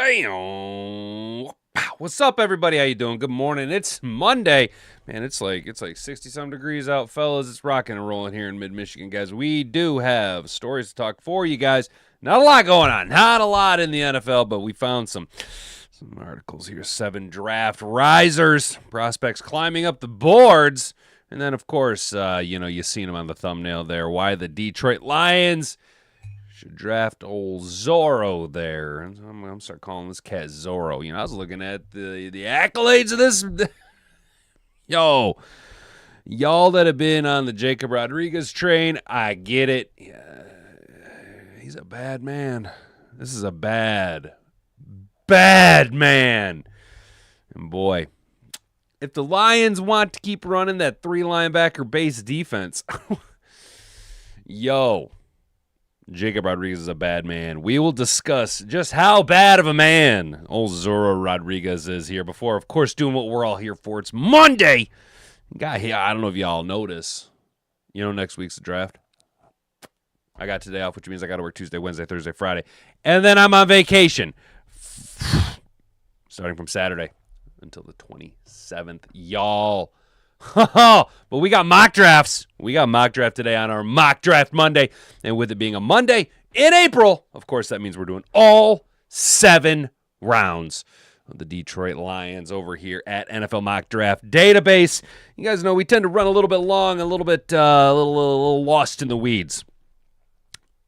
Bam! What's up, everybody? How you doing? Good morning. It's Monday. Man, it's like 60-some degrees out, fellas. It's rocking and rolling here in mid-Michigan, guys. We do have stories to talk for you guys. Not a lot going on. Not a lot in the NFL, but we found some articles here. 7 draft risers. Prospects climbing up the boards. And then, of course, you seen them on the thumbnail there. Why the Detroit Lions should draft old Zorro there. I'm going to start calling this cat Zorro. I was looking at the accolades of this. Yo, y'all that have been on the Jacob Rodriguez train, I get it. He's a bad man. This is a bad man. And boy, if the Lions want to keep running that 3 linebacker base defense, yo, Jacob Rodriguez is a bad man. We will discuss just how bad of a man old Zorro Rodriguez is here before, of course, doing what we're all here for. It's Monday. Guy here, I don't know if y'all notice. Next week's the draft. I got today off, which means I got to work Tuesday, Wednesday, Thursday, Friday. And then I'm on vacation. Starting from Saturday until the 27th. Y'all. But we got mock drafts. We got mock draft today on our Mock Draft Monday. And with it being a Monday in April, of course, that means we're doing all 7 rounds of the Detroit Lions over here at NFL Mock Draft Database. You guys know we tend to run a little bit long, a little bit little lost in the weeds.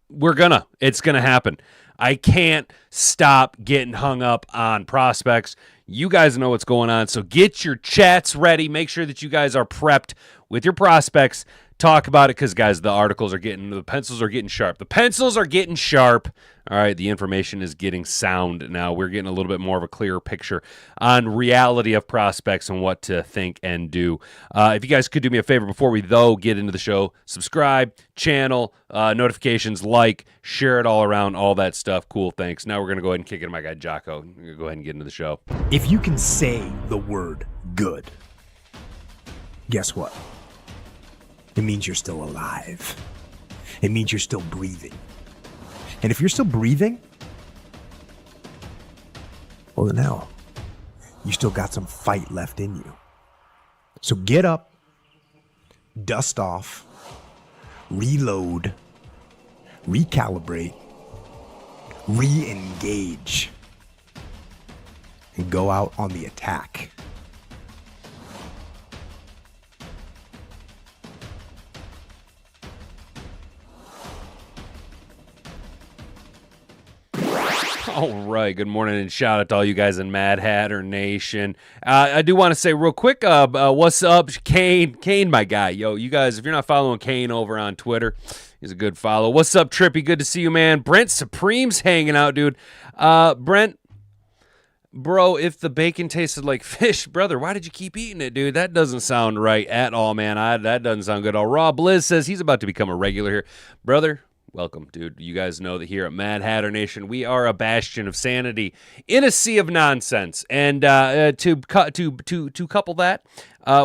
It's going to happen. I can't stop getting hung up on prospects. You guys know what's going on, so get your chats ready. Make sure that you guys are prepped with your prospects. Talk about it because, guys, the pencils are getting sharp. The pencils are getting sharp. All right, the information is getting sound now. We're getting a little bit more of a clearer picture on reality of prospects and what to think and do. If you guys could do me a favor before we, get into the show, subscribe, channel, notifications, share it all around, all that stuff. Cool, thanks. Now we're going to go ahead and kick it to my guy, Jocko. We're going to go ahead and get into the show. If you can say the word good, guess what? It means you're still alive. It means you're still breathing. And if you're still breathing, well, then hell, you still got some fight left in you. So get up, dust off, reload, recalibrate, re-engage, and go out on the attack. All right, good morning and shout out to all you guys in Mad Hatter Nation. I do want to say real quick, what's up, Kane? Kane, my guy. Yo, you guys, if you're not following Kane over on Twitter, he's a good follow. What's up, Trippy? Good to see you, man. Brent Supreme's hanging out, dude. Brent, bro, if the bacon tasted like fish, brother, why did you keep eating it, dude? That doesn't sound right at all, man. That doesn't sound good at all. Raw Blizz says he's about to become a regular here. Brother, welcome, dude. You guys know that here at Mad Hatter Nation, we are a bastion of sanity in a sea of nonsense. And to couple that,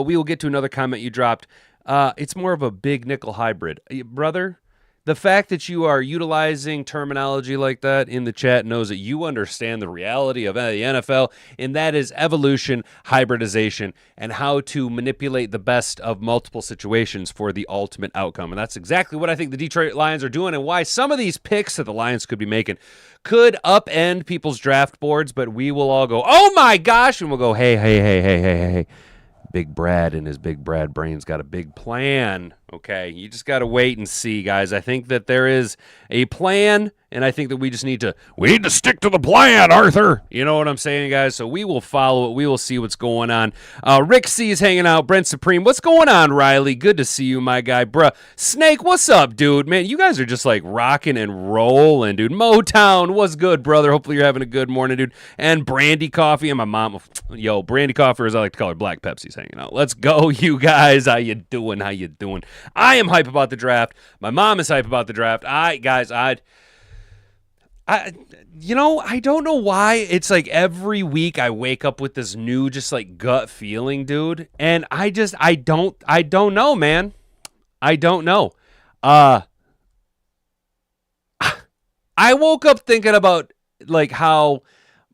we will get to another comment you dropped. It's more of a big nickel hybrid. Brother, the fact that you are utilizing terminology like that in the chat knows that you understand the reality of the NFL, and that is evolution, hybridization, and how to manipulate the best of multiple situations for the ultimate outcome. And that's exactly what I think the Detroit Lions are doing, and why some of these picks that the Lions could be making could upend people's draft boards, but we will all go, oh my gosh, and we'll go, hey. Big Brad and his Big Brad brain's got a big plan, okay? You just got to wait and see, guys. I think that there is a plan, and I think that we need to stick to the plan, Arthur. You know what I'm saying, guys? So we will follow it. We will see what's going on. Rick C is hanging out. Brent Supreme, what's going on, Riley? Good to see you, my guy. Bruh, Snake, what's up, dude? Man, you guys are just like rocking and rolling, dude. Motown, what's good, brother? Hopefully you're having a good morning, dude. And Brandy Coffee and my mom. Yo, Brandy Coffee, as I like to call her, Black Pepsi's hanging out. Let's go, you guys. How you doing? I am hype about the draft. My mom is hype about the draft. I don't know why it's like every week I wake up with this new just like gut feeling, dude. And I don't know, man. I don't know. I woke up thinking about like how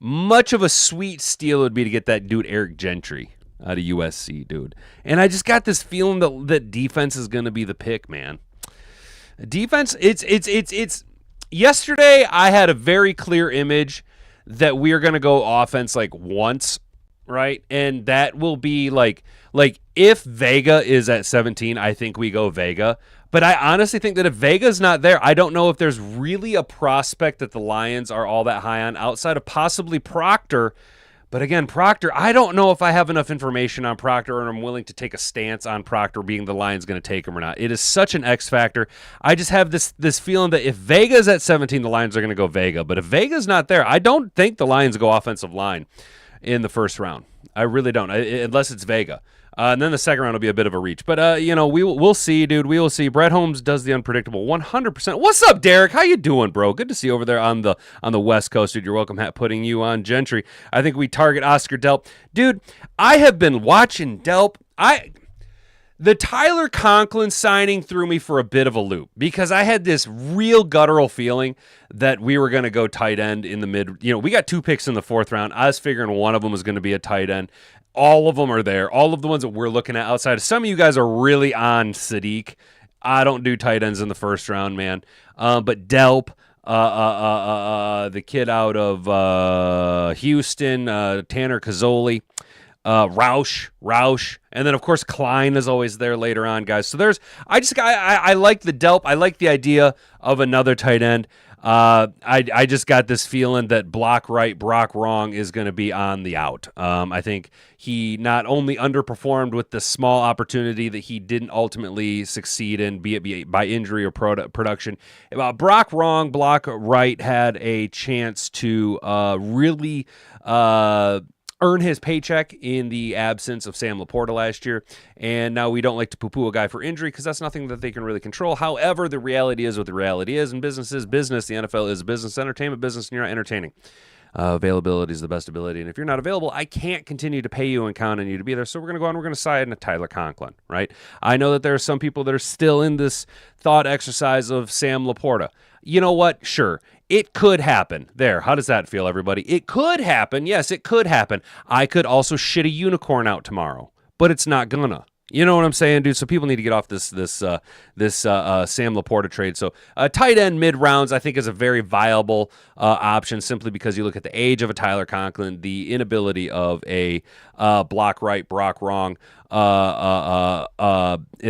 much of a sweet steal it would be to get that dude Eric Gentry out of USC, dude. And I just got this feeling that defense is going to be the pick, man. Defense, it's. Yesterday, I had a very clear image that we are going to go offense like once, right? And that will be like if Vega is at 17, I think we go Vega. But I honestly think that if Vega's not there, I don't know if there's really a prospect that the Lions are all that high on outside of possibly Proctor. But again, Proctor, I don't know if I have enough information on Proctor and I'm willing to take a stance on Proctor being the Lions going to take him or not. It is such an X factor. I just have this feeling that if Vega's at 17, the Lions are going to go Vega. But if Vega's not there, I don't think the Lions go offensive line in the first round. I really don't, unless it's Vega. And then the second round will be a bit of a reach. But, we'll see, dude. We will see. Brett Holmes does the unpredictable 100%. What's up, Derek? How you doing, bro? Good to see you over there on the West Coast, dude. You're welcome, Hat, putting you on Gentry. I think we target Oscar Delp. Dude, I have been watching Delp. The Tyler Conklin signing threw me for a bit of a loop because I had this real guttural feeling that we were going to go tight end in the mid. We got 2 picks in the 4th round. I was figuring one of them was going to be a tight end. All of them are there. All of the ones that we're looking at outside. Some of you guys are really on Sadiq. I don't do tight ends in the first round, man. But Delp, the kid out of Houston, Tanner Cazzoli, Roush, and then of course Klein is always there later on, guys. So I like the Delp. I like the idea of another tight end. I just got this feeling that block right, Brock wrong is going to be on the out. I think he not only underperformed with the small opportunity that he didn't ultimately succeed in, be it by injury or production. Brock wrong, block right had a chance to really earn his paycheck in the absence of Sam Laporta last year. And now we don't like to poo-poo a guy for injury because that's nothing that they can really control. However, the reality is what the reality is, and business is business. The NFL is business, entertainment business, and you're not entertaining. Availability is the best ability. And if you're not available, I can't continue to pay you and count on you to be there. So we're going to go on. We're going to side on Tyler Conklin, right? I know that there are some people that are still in this thought exercise of Sam Laporta. You know what? Sure. It could happen. There. How does that feel, everybody? It could happen. Yes, it could happen. I could also shit a unicorn out tomorrow, but it's not gonna. You know what I'm saying, dude? So people need to get off this Sam Laporta trade. So tight end mid rounds, I think, is a very viable option simply because you look at the age of a Tyler Conklin, the inability of a block right, Brock wrong at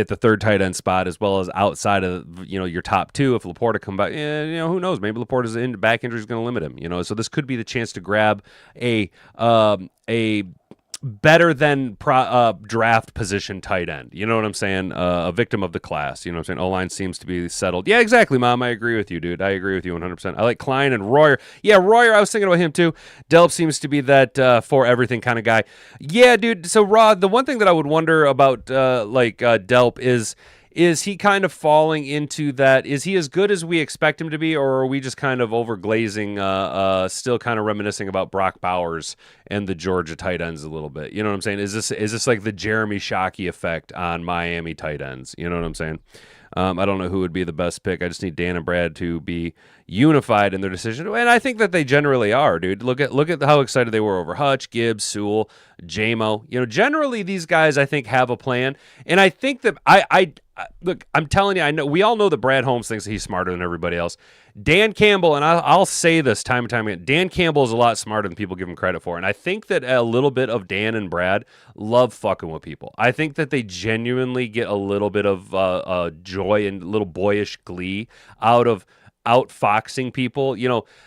the third tight end spot, as well as outside of your top 2. If Laporta come back, who knows? Maybe Laporta's back injury is going to limit him. So this could be the chance to grab a better than draft position tight end. You know what I'm saying? A victim of the class. You know what I'm saying? O-line seems to be settled. Yeah, exactly, Mom. I agree with you, dude. I agree with you 100%. I like Klein and Royer. Yeah, Royer, I was thinking about him too. Delp seems to be that for everything kind of guy. Yeah, dude. So, Rod, the one thing that I would wonder about Delp is he kind of falling into that? Is he as good as we expect him to be, or are we just kind of overglazing, still kind of reminiscing about Brock Bowers and the Georgia tight ends a little bit? You know what I'm saying? Is this like the Jeremy Shockey effect on Miami tight ends? You know what I'm saying? I don't know who would be the best pick. I just need Dan and Brad to be unified in their decision, and I think that they generally are, dude. Look at how excited they were over Hutch, Gibbs, Sewell, Jamo. Generally these guys I think have a plan, and I think that I look. I'm telling you, I know we all know that Brad Holmes thinks that he's smarter than everybody else. Dan Campbell, and I'll say this time and time again, Dan Campbell is a lot smarter than people give him credit for. And I think that a little bit of Dan and Brad love fucking with people. I think that they genuinely get a little bit of joy and a little boyish glee out of outfoxing people.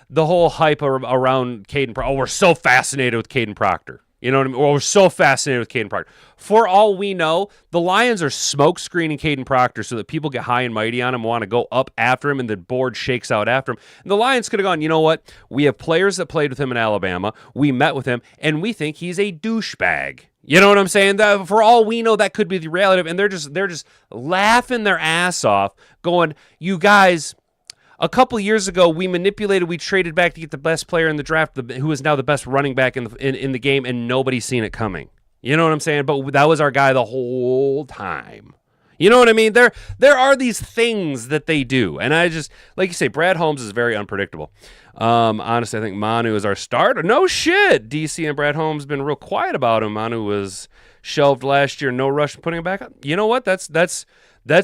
The whole hype around Caden Proctor. Oh, we're so fascinated with Caden Proctor. You know what I mean? Well, we're so fascinated with Caden Proctor. For all we know, the Lions are smoke screening Caden Proctor so that people get high and mighty on him, want to go up after him, and the board shakes out after him. And the Lions could have gone, you know what? We have players that played with him in Alabama. We met with him, and we think he's a douchebag. You know what I'm saying? For all we know, that could be the reality. And they're just laughing their ass off, going, you guys... A couple years ago, we traded back to get the best player in the draft, who is now the best running back in the game, and nobody's seen it coming. You know what I'm saying? But that was our guy the whole time. You know what I mean? There are these things that they do, and I just, like you say, Brad Holmes is very unpredictable. Honestly, I think Manu is our starter. No shit. DC and Brad Holmes been real quiet about him. Manu was shelved last year. No rush putting him back up. You know what? That's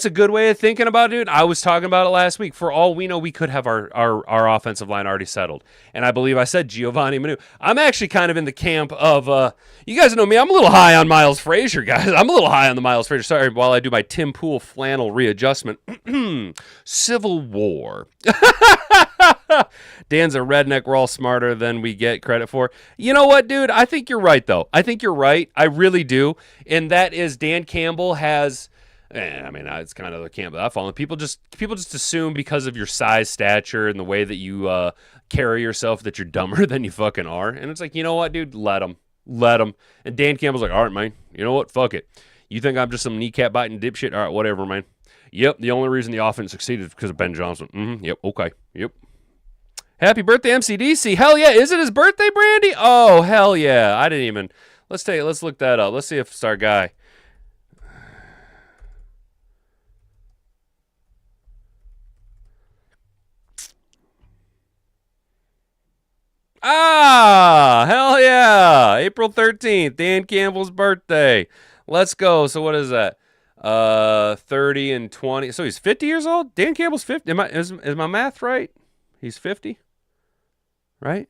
a good way of thinking about it, dude. I was talking about it last week. For all we know, we could have our offensive line already settled. And I believe I said Giovanni Manu. I'm actually kind of in the camp of, you guys know me, I'm a little high on Miles Frazier, guys. I'm a little high on the Miles Frazier. Sorry, while I do my Tim Pool flannel readjustment. Civil War. Dan's a redneck. We're all smarter than we get credit for. You know what, dude? I think you're right, though. I think you're right. I really do. And that is Dan Campbell has... I mean, it's kind of the camp that I fall in. People just assume because of your size, stature, and the way that you carry yourself that you're dumber than you fucking are. And it's like, you know what, dude? Let them. And Dan Campbell's like, all right, man. You know what? Fuck it. You think I'm just some kneecap biting dipshit? All right, whatever, man. Yep, the only reason the offense succeeded is because of Ben Johnson. Yep, okay. Yep. Happy birthday, MCDC. Hell yeah. Is it his birthday, Brandy? Oh, hell yeah. I didn't even. Let's look that up. Let's see if it's our guy. Ah, hell yeah. April 13th, Dan Campbell's birthday. Let's go. So what is that? 30 and 20. So he's 50 years old? Dan Campbell's 50. Is my math right? He's 50? Right?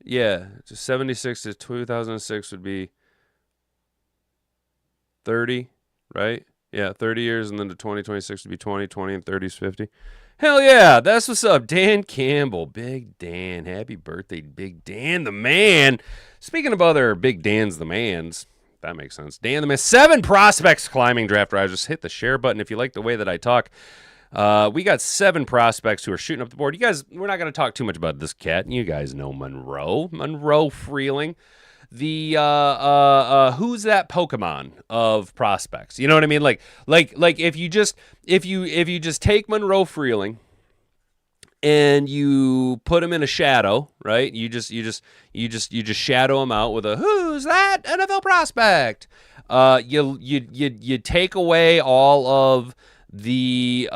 Yeah. 76 to 2006 would be 30, right? Yeah, 30 years, and then to 2026 would be 20, 20, and 30 is 50. Hell yeah, that's what's up. Dan Campbell, Big Dan. Happy birthday, Big Dan the man. Speaking of other Big Dan's the mans, that makes sense. Dan the man. 7 prospects climbing draft rise. Just hit the share button if you like the way that I talk. We got 7 prospects who are shooting up the board. You guys, we're not going to talk too much about this cat. You guys know Monroe Freeling. The who's that Pokemon of prospects? You know what I mean? Like if you just take Monroe Freeling and you put him in a shadow, right? You just shadow him out with a who's that NFL prospect? You take away all of the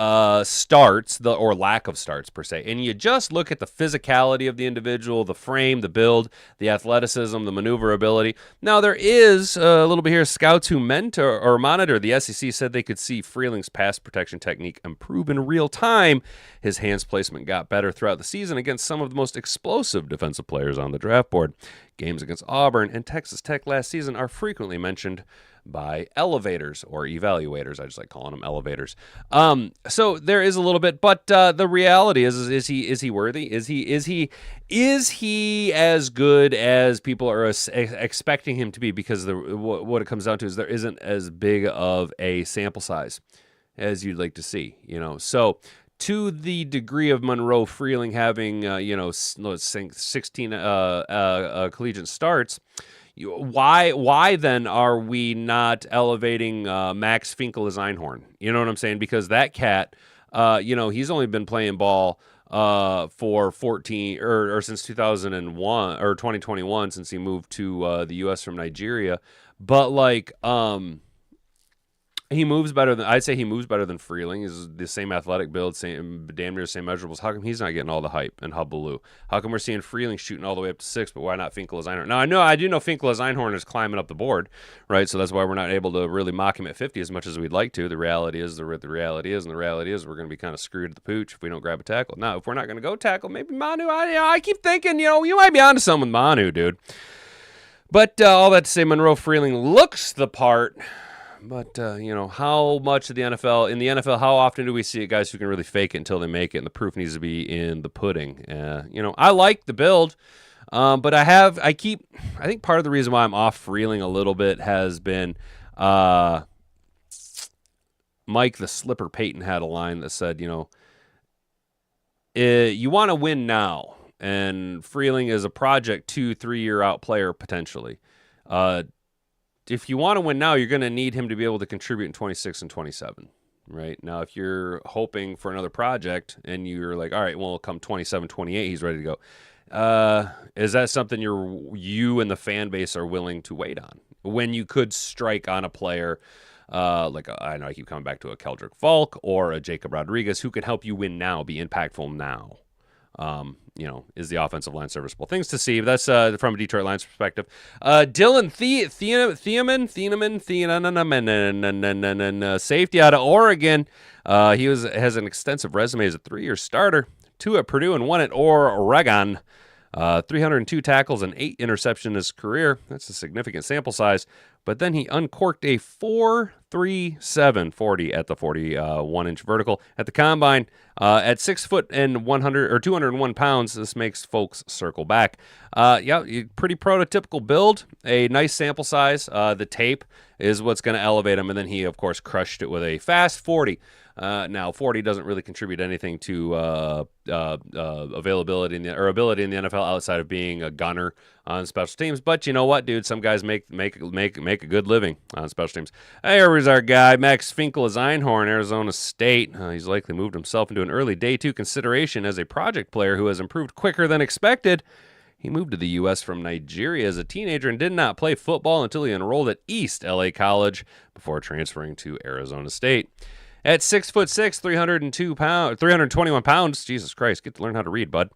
starts, or lack of starts per se, and you just look at the physicality of the individual, the frame, the build, the athleticism, the maneuverability. Now there is a little bit here. Scouts who mentor or monitor the SEC said they could see Freeling's pass protection technique improve in real time. His hands placement got better throughout the season against some of the most explosive defensive players on the draft board. Games against Auburn and Texas Tech last season are frequently mentioned by elevators or evaluators. I just like calling them elevators. So there is a little bit, but the reality is he worthy? Is he as good as people are expecting him to be? Because what it comes down to is there isn't as big of a sample size as you'd like to see, you know. So to the degree of Monroe Freeling having 16 collegiate starts, why then are we not elevating Max Finkel as Einhorn? You know what I'm saying? Because that cat, he's only been playing ball for 14 or since 2001 or 2021, since he moved to the U.S. from Nigeria. But he moves better than, I'd say he moves better than Freeling. He's the same athletic build, damn near the same measurables. How come he's not getting all the hype and hullabaloo? How come we're seeing Freeling shooting all the way up to 6, but why not Finkel as Einhorn? Now, I do know Finkel as Einhorn is climbing up the board, right? So that's why we're not able to really mock him at 50 as much as we'd like to. The reality is we're going to be kind of screwed at the pooch if we don't grab a tackle. Now, if we're not going to go tackle, maybe Manu. I keep thinking, you might be onto something with Manu, dude. But all that to say, Monroe Freeling looks the part. But, how much of the NFL, how often do we see guys who can really fake it until they make it? And the proof needs to be in the pudding. I like the build, but I think part of the reason why I'm off Freeling a little bit has been Mike the Slipper Payton had a line that said, you want to win now. And Freeling is a project 2-3 year out player potentially. If you want to win now, you're going to need him to be able to contribute in 26 and 27, right? Now, if you're hoping for another project and you're like, all right, well, come 27, 28, he's ready to go. Is that something you and the fan base are willing to wait on when you could strike on a player I know I keep coming back to a Keldrick Falk or a Jacob Rodriguez who can help you win now, be impactful now. Is the offensive line serviceable? Things to see. That's from a Detroit Lions perspective. Dylan Thieneman, safety out of Oregon. He has an extensive resume as a 3-year starter, 2 at Purdue and 1 at Oregon. 302 tackles and 8 interceptions in his career. That's a significant sample size. But then he uncorked a 4.37 40 at the 41-inch vertical at the combine. At 6 foot and 201 pounds, this makes folks circle back. Pretty prototypical build, a nice sample size. The tape is what's going to elevate him, and then he, of course, crushed it with a fast 40. Now, 40 doesn't really contribute anything to availability ability in the NFL outside of being a gunner on special teams. But you know what, dude? Some guys make a good living on special teams. Here's our guy, Max Finkel-Einhorn, Arizona State. He's likely moved himself into an early day 2 consideration as a project player who has improved quicker than expected. He moved to the U.S. from Nigeria as a teenager and did not play football until he enrolled at East LA College before transferring to Arizona State. At 6'6", 321 pounds, Jesus Christ, get to learn how to read, bud.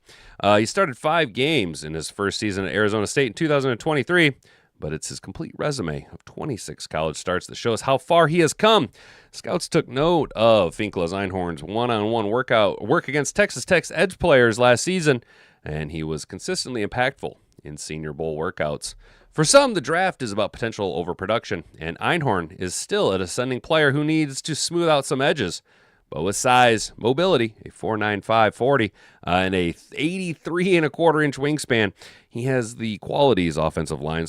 He started 5 games in his first season at Arizona State in 2023, but it's his complete resume of 26 college starts that shows how far he has come. Scouts took note of Finkel-Einhorn's one-on-one work against Texas Tech's edge players last season, and he was consistently impactful in Senior Bowl workouts. For some, the draft is about potential overproduction, and Einhorn is still an ascending player who needs to smooth out some edges. But with size, mobility, a 4.95 40, and a 83.25-inch wingspan, he has the qualities offensive line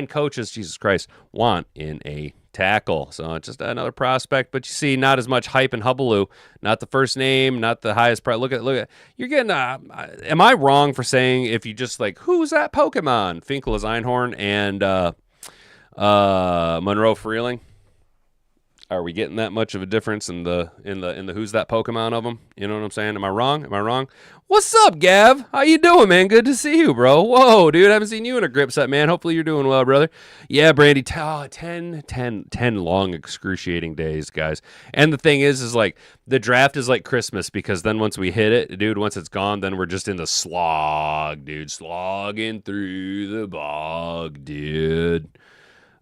coaches, Jesus Christ, want in a tackle. So just another prospect, but you see, not as much hype and hubbub. Not the first name, not the highest price. Look at. You're getting. Am I wrong for saying if you just like who's that Pokemon? Finkel-Einhorn and Monroe Freeling. Are we getting that much of a difference in the who's that Pokemon of them? You know what I'm saying? Am I wrong? What's up, Gav? How you doing, man? Good to see you, bro. Whoa, dude, I haven't seen you in a grip set, man. Hopefully you're doing well, brother. Yeah, Brandy, 10 long, excruciating days, guys. And the thing is like, the draft is like Christmas because then once we hit it, dude, once it's gone, then we're just in the slog, dude. Slogging through the bog, dude.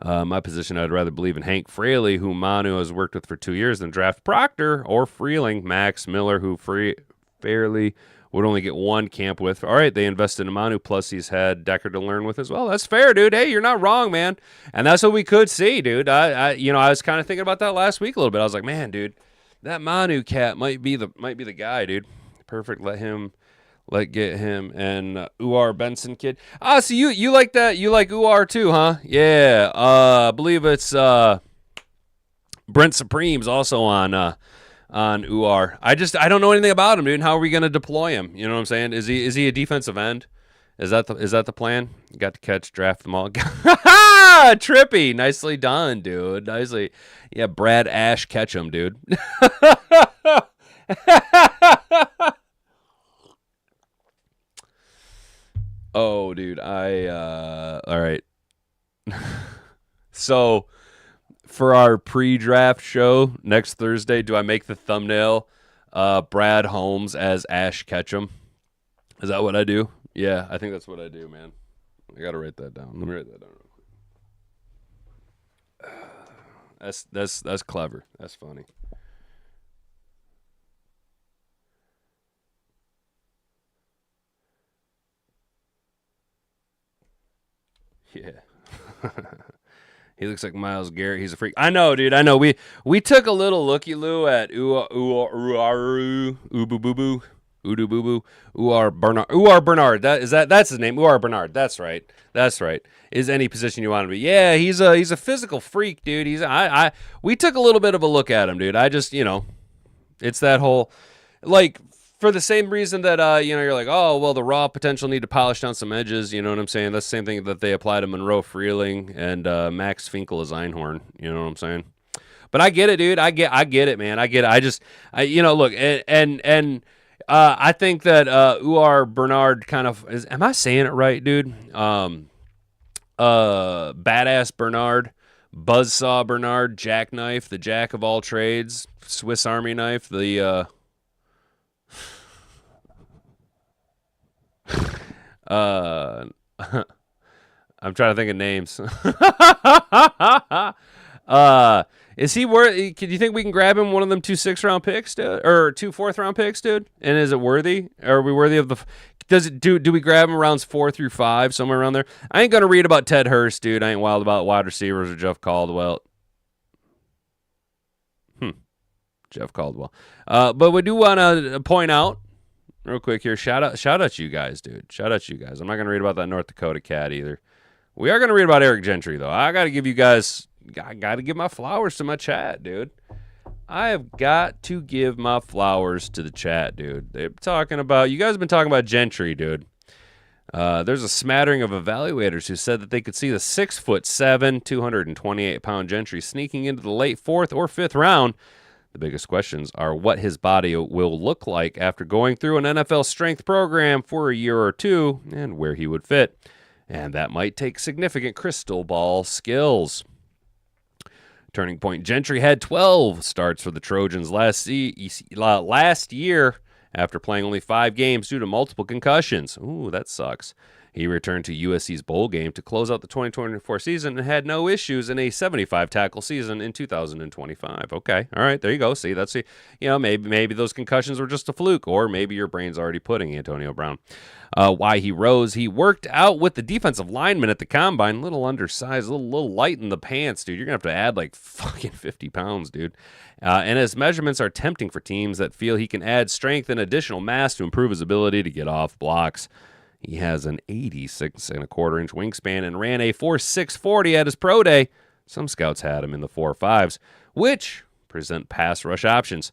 My position, I'd rather believe in Hank Fraley, who Manu has worked with for 2 years, than draft Proctor or Freeling, Max Miller, who Fairley would only get 1 camp with. All right, they invested in Manu, plus he's had Decker to learn with as well. That's fair, dude. Hey, you're not wrong, man. And that's what we could see, dude. I was kind of thinking about that last week a little bit. I was like, man, dude, that Manu cat might be the guy, dude. Perfect. Get him and Uar Benson kid. So you like that? You like Uar too, huh? Yeah. I believe it's Brent Supreme's also on Uar. I don't know anything about him, dude. How are we gonna deploy him? You know what I'm saying? Is he a defensive end? Is that the plan? You got to catch, draft them all. Trippy, nicely done, dude. Nicely, yeah. Brad Ash, catch him, dude. Oh, dude, all right. So, for our pre-draft show next Thursday, do I make the thumbnail Brad Holmes as Ash Ketchum? Is that what I do? Yeah, I think that's what I do, man. I got to write that down. Let me write that down real quick. That's clever. That's funny. Yeah. He looks like Myles Garrett. He's a freak. I know, dude. I know. We took a little looky-loo at Uar Bernard. That's his name. Uar Bernard. That's right. Is any position you want to be. Yeah, he's a physical freak, dude. We took a little bit of a look at him, dude. I just, it's that whole, like, for the same reason that, you're like, oh, well, the raw potential need to polish down some edges. You know what I'm saying? That's the same thing that they apply to Monroe Freeling and Max Finkel-Einhorn. You know what I'm saying? But I get it, dude. I get it, man. I get it. Look, and I think that Uar Bernard kind of is. Am I saying it right, dude? Badass Bernard. Buzzsaw Bernard, Jackknife, the jack of all trades, Swiss Army knife, the I'm trying to think of names. Is he worth? Do you think we can grab him one of them 2 6th-round picks, dude, or 2 4th-round picks, dude? And is it worthy? Are we worthy of the? Does it do we grab him rounds 4 through 5, somewhere around there? I ain't gonna read about Ted Hurst, dude. I ain't wild about wide receivers or Jeff Caldwell. Jeff Caldwell. But we do want to point out real quick here. Shout out to you guys, dude. Shout out to you guys. I'm not gonna read about that North Dakota cat either. We are gonna read about Eric Gentry though. I gotta give you guys. I gotta give my flowers to my chat, dude. I have got to give my flowers to the chat, dude. They're talking about, you guys have been talking about Gentry, dude. There's a smattering of evaluators who said that they could see the 6'7", 228-pound Gentry sneaking into the late 4th or 5th round. The biggest questions are what his body will look like after going through an NFL strength program for a year or two and where he would fit. And that might take significant crystal ball skills. Turning point, Gentry had 12 starts for the Trojans last year after playing only 5 games due to multiple concussions. Ooh, that sucks. He returned to USC's bowl game to close out the 2024 season and had no issues in a 75-tackle season in 2025. Okay, all right, there you go. See, that's maybe those concussions were just a fluke, or maybe your brain's already pudding, Antonio Brown. Why he rose, he worked out with the defensive lineman at the combine, little undersized, little light in the pants, dude. You're going to have to add like fucking 50 pounds, dude. And his measurements are tempting for teams that feel he can add strength and additional mass to improve his ability to get off blocks. He has an 86.25-inch wingspan and ran a 4.6 40 at his pro day. Some scouts had him in the 4.5s, which present pass rush options.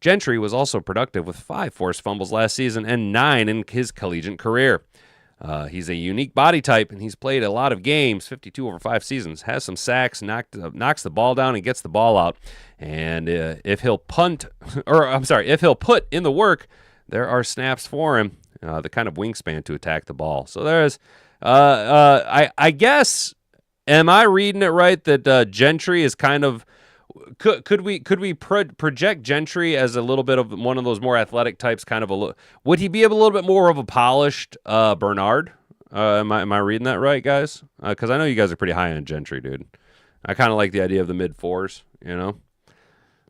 Gentry was also productive with 5 forced fumbles last season and 9 in his collegiate career. He's a unique body type, and he's played a lot of games, 52 over 5 seasons, has some sacks, knocks the ball down and gets the ball out. And if he'll put in the work, there are snaps for him. The kind of wingspan to attack the ball. So there's, I guess, am I reading it right that Gentry is kind of, could we project Gentry as a little bit of one of those more athletic types? Would he be a little bit more of a polished Bernard? Am I reading that right, guys? Because I know you guys are pretty high on Gentry, dude. I kind of like the idea of the mid 4s, you know.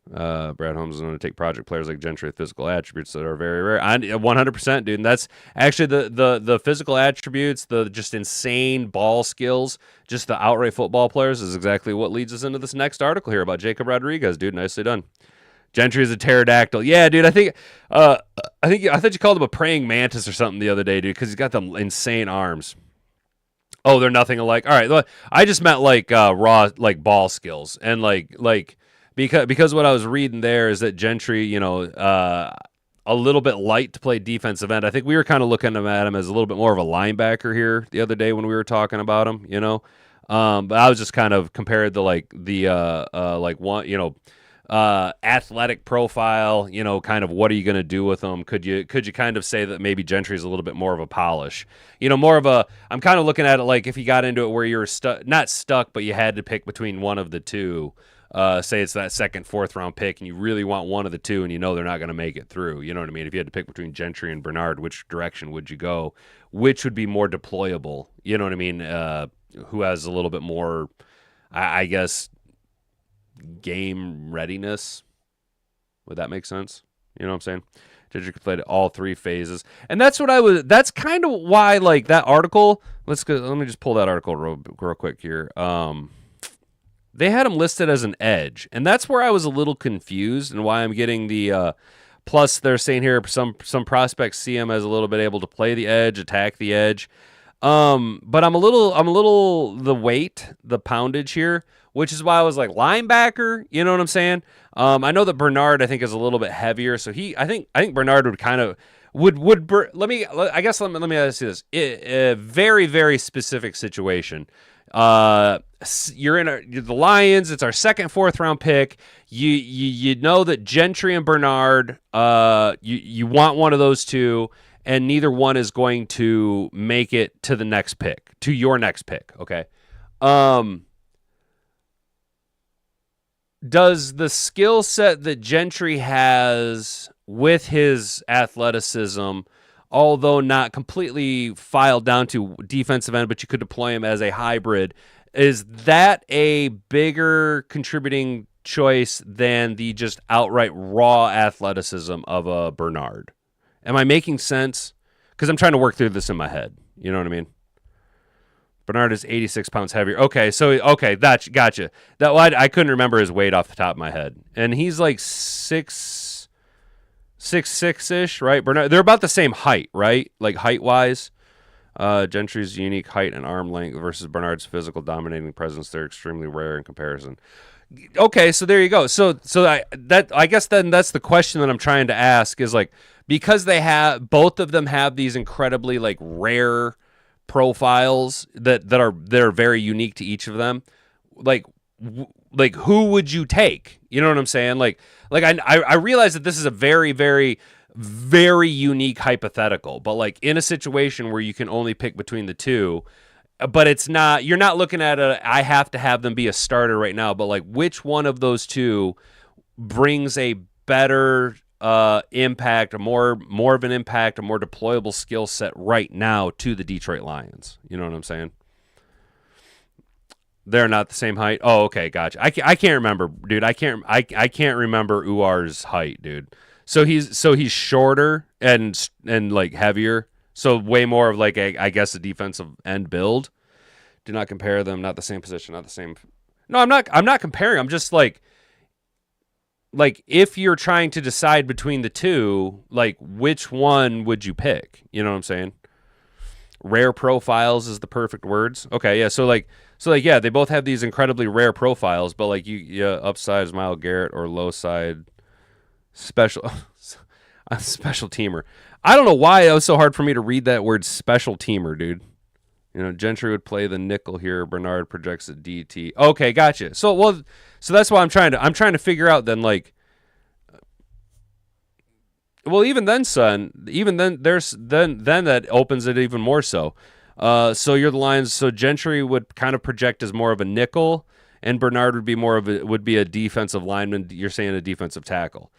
Brad Holmes is going to take project players like Gentry with physical attributes that are very rare. 100%, dude. And that's actually the physical attributes, the just insane ball skills, just the outright football players is exactly what leads us into this next article here about Jacob Rodriguez, dude. Nicely done. Gentry is a pterodactyl. Yeah, dude. I thought you called him a praying mantis or something the other day, dude, because he's got them insane arms. Oh, they're nothing alike. All right, I just meant like raw like ball skills and like. Because what I was reading there is that Gentry, a little bit light to play defensive end. I think we were kind of looking at him as a little bit more of a linebacker here the other day when we were talking about him, But I was just kind of compared to athletic profile, kind of what are you going to do with him? Could you kind of say that maybe Gentry is a little bit more of a polish, more of a, I'm kind of looking at it like if you got into it where you're not stuck, but you had to pick between one of the two. Say it's that 2nd, 4th round pick, and you really want one of the two, and they're not going to make it through. You know what I mean? If you had to pick between Gentry and Bernard, which direction would you go? Which would be more deployable? You know what I mean? Who has a little bit more, I guess, game readiness? Would that make sense? You know what I'm saying? Gentry could play all 3 phases, and that's kind of why, like, that article. Let me just pull that article real quick here. They had him listed as an edge, and that's where I was a little confused and why I'm getting the plus they're saying here some prospects see him as a little bit able to play the edge, attack the edge. But I'm a little the weight, the poundage here, which is why I was like linebacker, you know what I'm saying? I know that Bernard I think is a little bit heavier, so I think Bernard would kind of let me ask you this. A very, very specific situation. You're in the Lions. It's our 2nd, 4th round pick. You know that Gentry and Bernard. You want one of those two, and neither one is going to make it to the next pick, to your next pick. Okay. does the skill set that Gentry has with his athleticism, although not completely filed down to defensive end, but you could deploy him as a hybrid, is that a bigger contributing choice than the just outright raw athleticism of a Bernard? Am I making sense? Because I'm trying to work through this in my head. You know what I mean? Bernard is 86 pounds heavier. Okay, that's gotcha. I couldn't remember his weight off the top of my head, and he's like 6'6" ish, right? Bernard, they're about the same height, right? Like height wise. Gentry's unique height and arm length versus Bernard's physical dominating presence. They're extremely rare in comparison. Okay, so there you go. I guess then that's the question that I'm trying to ask is like, because both of them have these incredibly like rare profiles that are very unique to each of them. Like who would you take? You know what I'm saying? I realize that this is a very, very, very unique hypothetical, but like in a situation where you can only pick between the two, but you're not looking at I have to have them be a starter right now, but like which one of those two brings a better impact, a more of an impact, a more deployable skill set right now to the Detroit Lions. You know what I'm saying? They're not the same height. Oh, okay, gotcha. I can't remember, dude. I can't remember Uar's height, dude. So he's shorter and like heavier. So way more of like I guess a defensive end build. Do not compare them. Not the same position. Not the same. No, I'm not comparing. I'm just like if you're trying to decide between the two, like which one would you pick? You know what I'm saying? Rare profiles is the perfect words. Okay, yeah. So yeah, they both have these incredibly rare profiles, but like upside is Myles Garrett or low side special special teamer. I don't know why it was so hard for me to read that word special teamer, dude. You know, Gentry would play the nickel here. Bernard projects a DT. Okay, gotcha. So that's why I'm trying to figure out then like. Well, even then, son. Even then, then that opens it even more so. So you're the Lions. So Gentry would kind of project as more of a nickel, and Bernard would be a defensive lineman. You're saying a defensive tackle.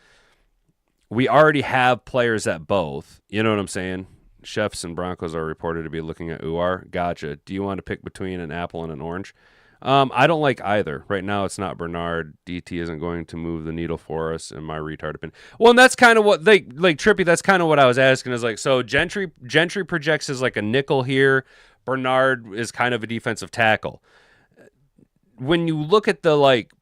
We already have players at both. You know what I'm saying? Chefs and Broncos are reported to be looking at Uar. Gotcha. Do you want to pick between an apple and an orange? I don't like either. Right now, it's not Bernard. DT isn't going to move the needle for us, in my retard opinion. Well, and that's kind of what Trippy. That's kind of what I was asking. Is like, so Gentry projects as like a nickel here. Bernard is kind of a defensive tackle. When you look at the like,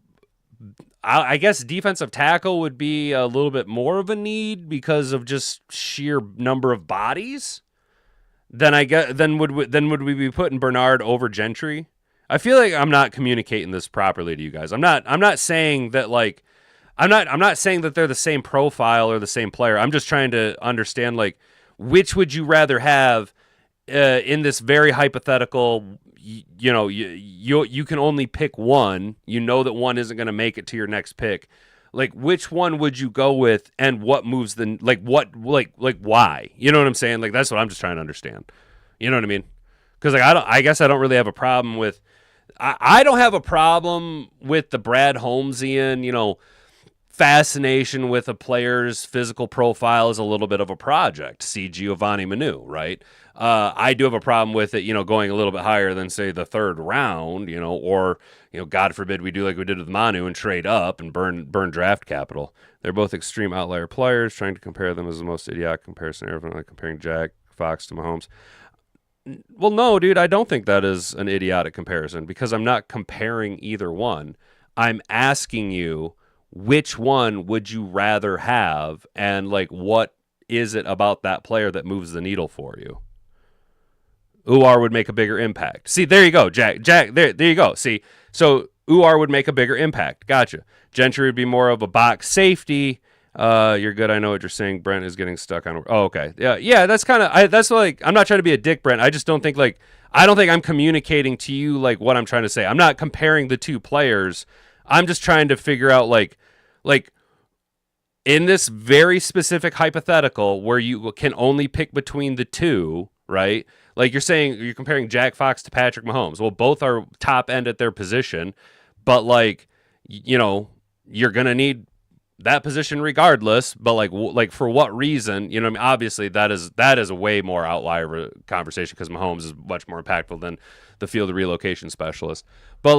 I guess defensive tackle would be a little bit more of a need because of just sheer number of bodies. Then would we be putting Bernard over Gentry? I feel like I'm not communicating this properly to you guys. I'm not saying that like I'm not saying that they're the same profile or the same player. I'm just trying to understand like which would you rather have in this very hypothetical. You can only pick one. You know that one isn't going to make it to your next pick. Like which one would you go with, and what moves the why? You know what I'm saying? Like that's what I'm just trying to understand. You know what I mean? Because like I guess I don't really have a problem with. I don't have a problem with the Brad Holmesian, fascination with a player's physical profile is a little bit of a project. See Giovanni Manu, right? I do have a problem with it, going a little bit higher than say the third round, or God forbid we do like we did with Manu and trade up and burn draft capital. They're both extreme outlier players. Trying to compare them is the most idiotic comparison ever, like comparing Jack Fox to Mahomes. Well, no, dude, I don't think that is an idiotic comparison because I'm not comparing either one. I'm asking you which one would you rather have, and like what is it about that player that moves the needle for you? Uar would make a bigger impact. See, there you go, Jack, there you go. See, so Uar would make a bigger impact. Gotcha. Gentry would be more of a box safety. You're good. I know what you're saying. Brent is getting stuck on. Oh, okay. Yeah. That's kind of. That's like. I'm not trying to be a dick, Brent. I just don't think like. I don't think I'm communicating to you like what I'm trying to say. I'm not comparing the two players. I'm just trying to figure out like in this very specific hypothetical where you can only pick between the two, right? Like you're saying, you're comparing Jack Fox to Patrick Mahomes. Well, both are top end at their position, but like, you're gonna need that position regardless, but like for what reason? You know what I mean? Obviously, that is a way more outlier conversation because Mahomes is much more impactful than the field relocation specialist. But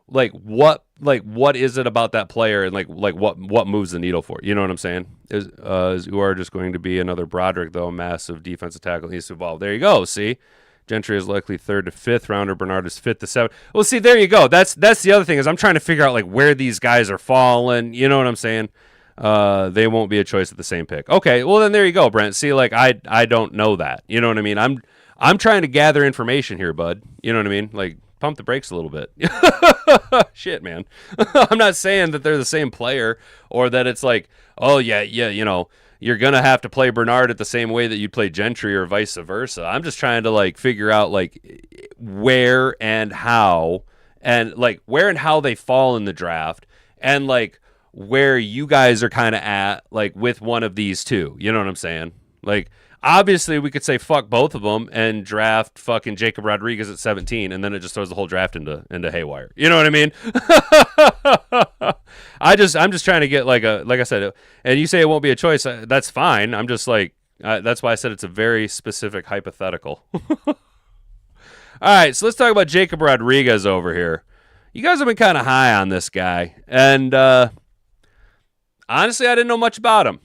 what is it about that player and like what moves the needle for? You know what I'm saying? Is Uar just going to be another Broderick though? Massive defensive tackle needs to evolve. There you go. See. Gentry is likely 3rd to 5th rounder. Bernard is 5th to 7th. Well, see, there you go. That's the other thing is I'm trying to figure out like where these guys are falling. You know what I'm saying? They won't be a choice at the same pick. Okay, well then there you go, Brent. See, like I don't know that. You know what I mean? I'm trying to gather information here, bud. You know what I mean? Like pump the brakes a little bit. Shit, man. I'm not saying that they're the same player or that it's like, oh yeah, you know. You're going to have to play Bernard at the same way that you'd play Gentry or vice versa. I'm just trying to like figure out like where and how they fall in the draft and like where you guys are kind of at like with one of these two. You know what I'm saying? Like obviously we could say fuck both of them and draft fucking Jacob Rodriguez at 17 and then it just throws the whole draft into haywire. You know what I mean? I'm just trying to get like I said, and you say it won't be a choice. That's fine. I'm just like, that's why I said it's a very specific hypothetical. All right, so let's talk about Jacob Rodriguez over here. You guys have been kind of high on this guy, and honestly, I didn't know much about him.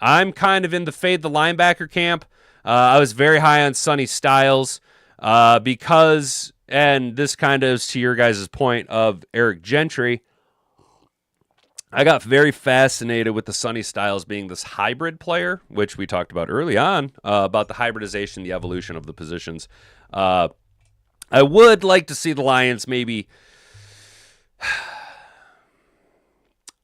I'm kind of in the fade the linebacker camp. I was very high on Sonny Styles because, and this kind of is to your guys' point of Eric Gentry, I got very fascinated with the Sonny Styles being this hybrid player, which we talked about early on, about the hybridization, the evolution of the positions. I would like to see the Lions maybe,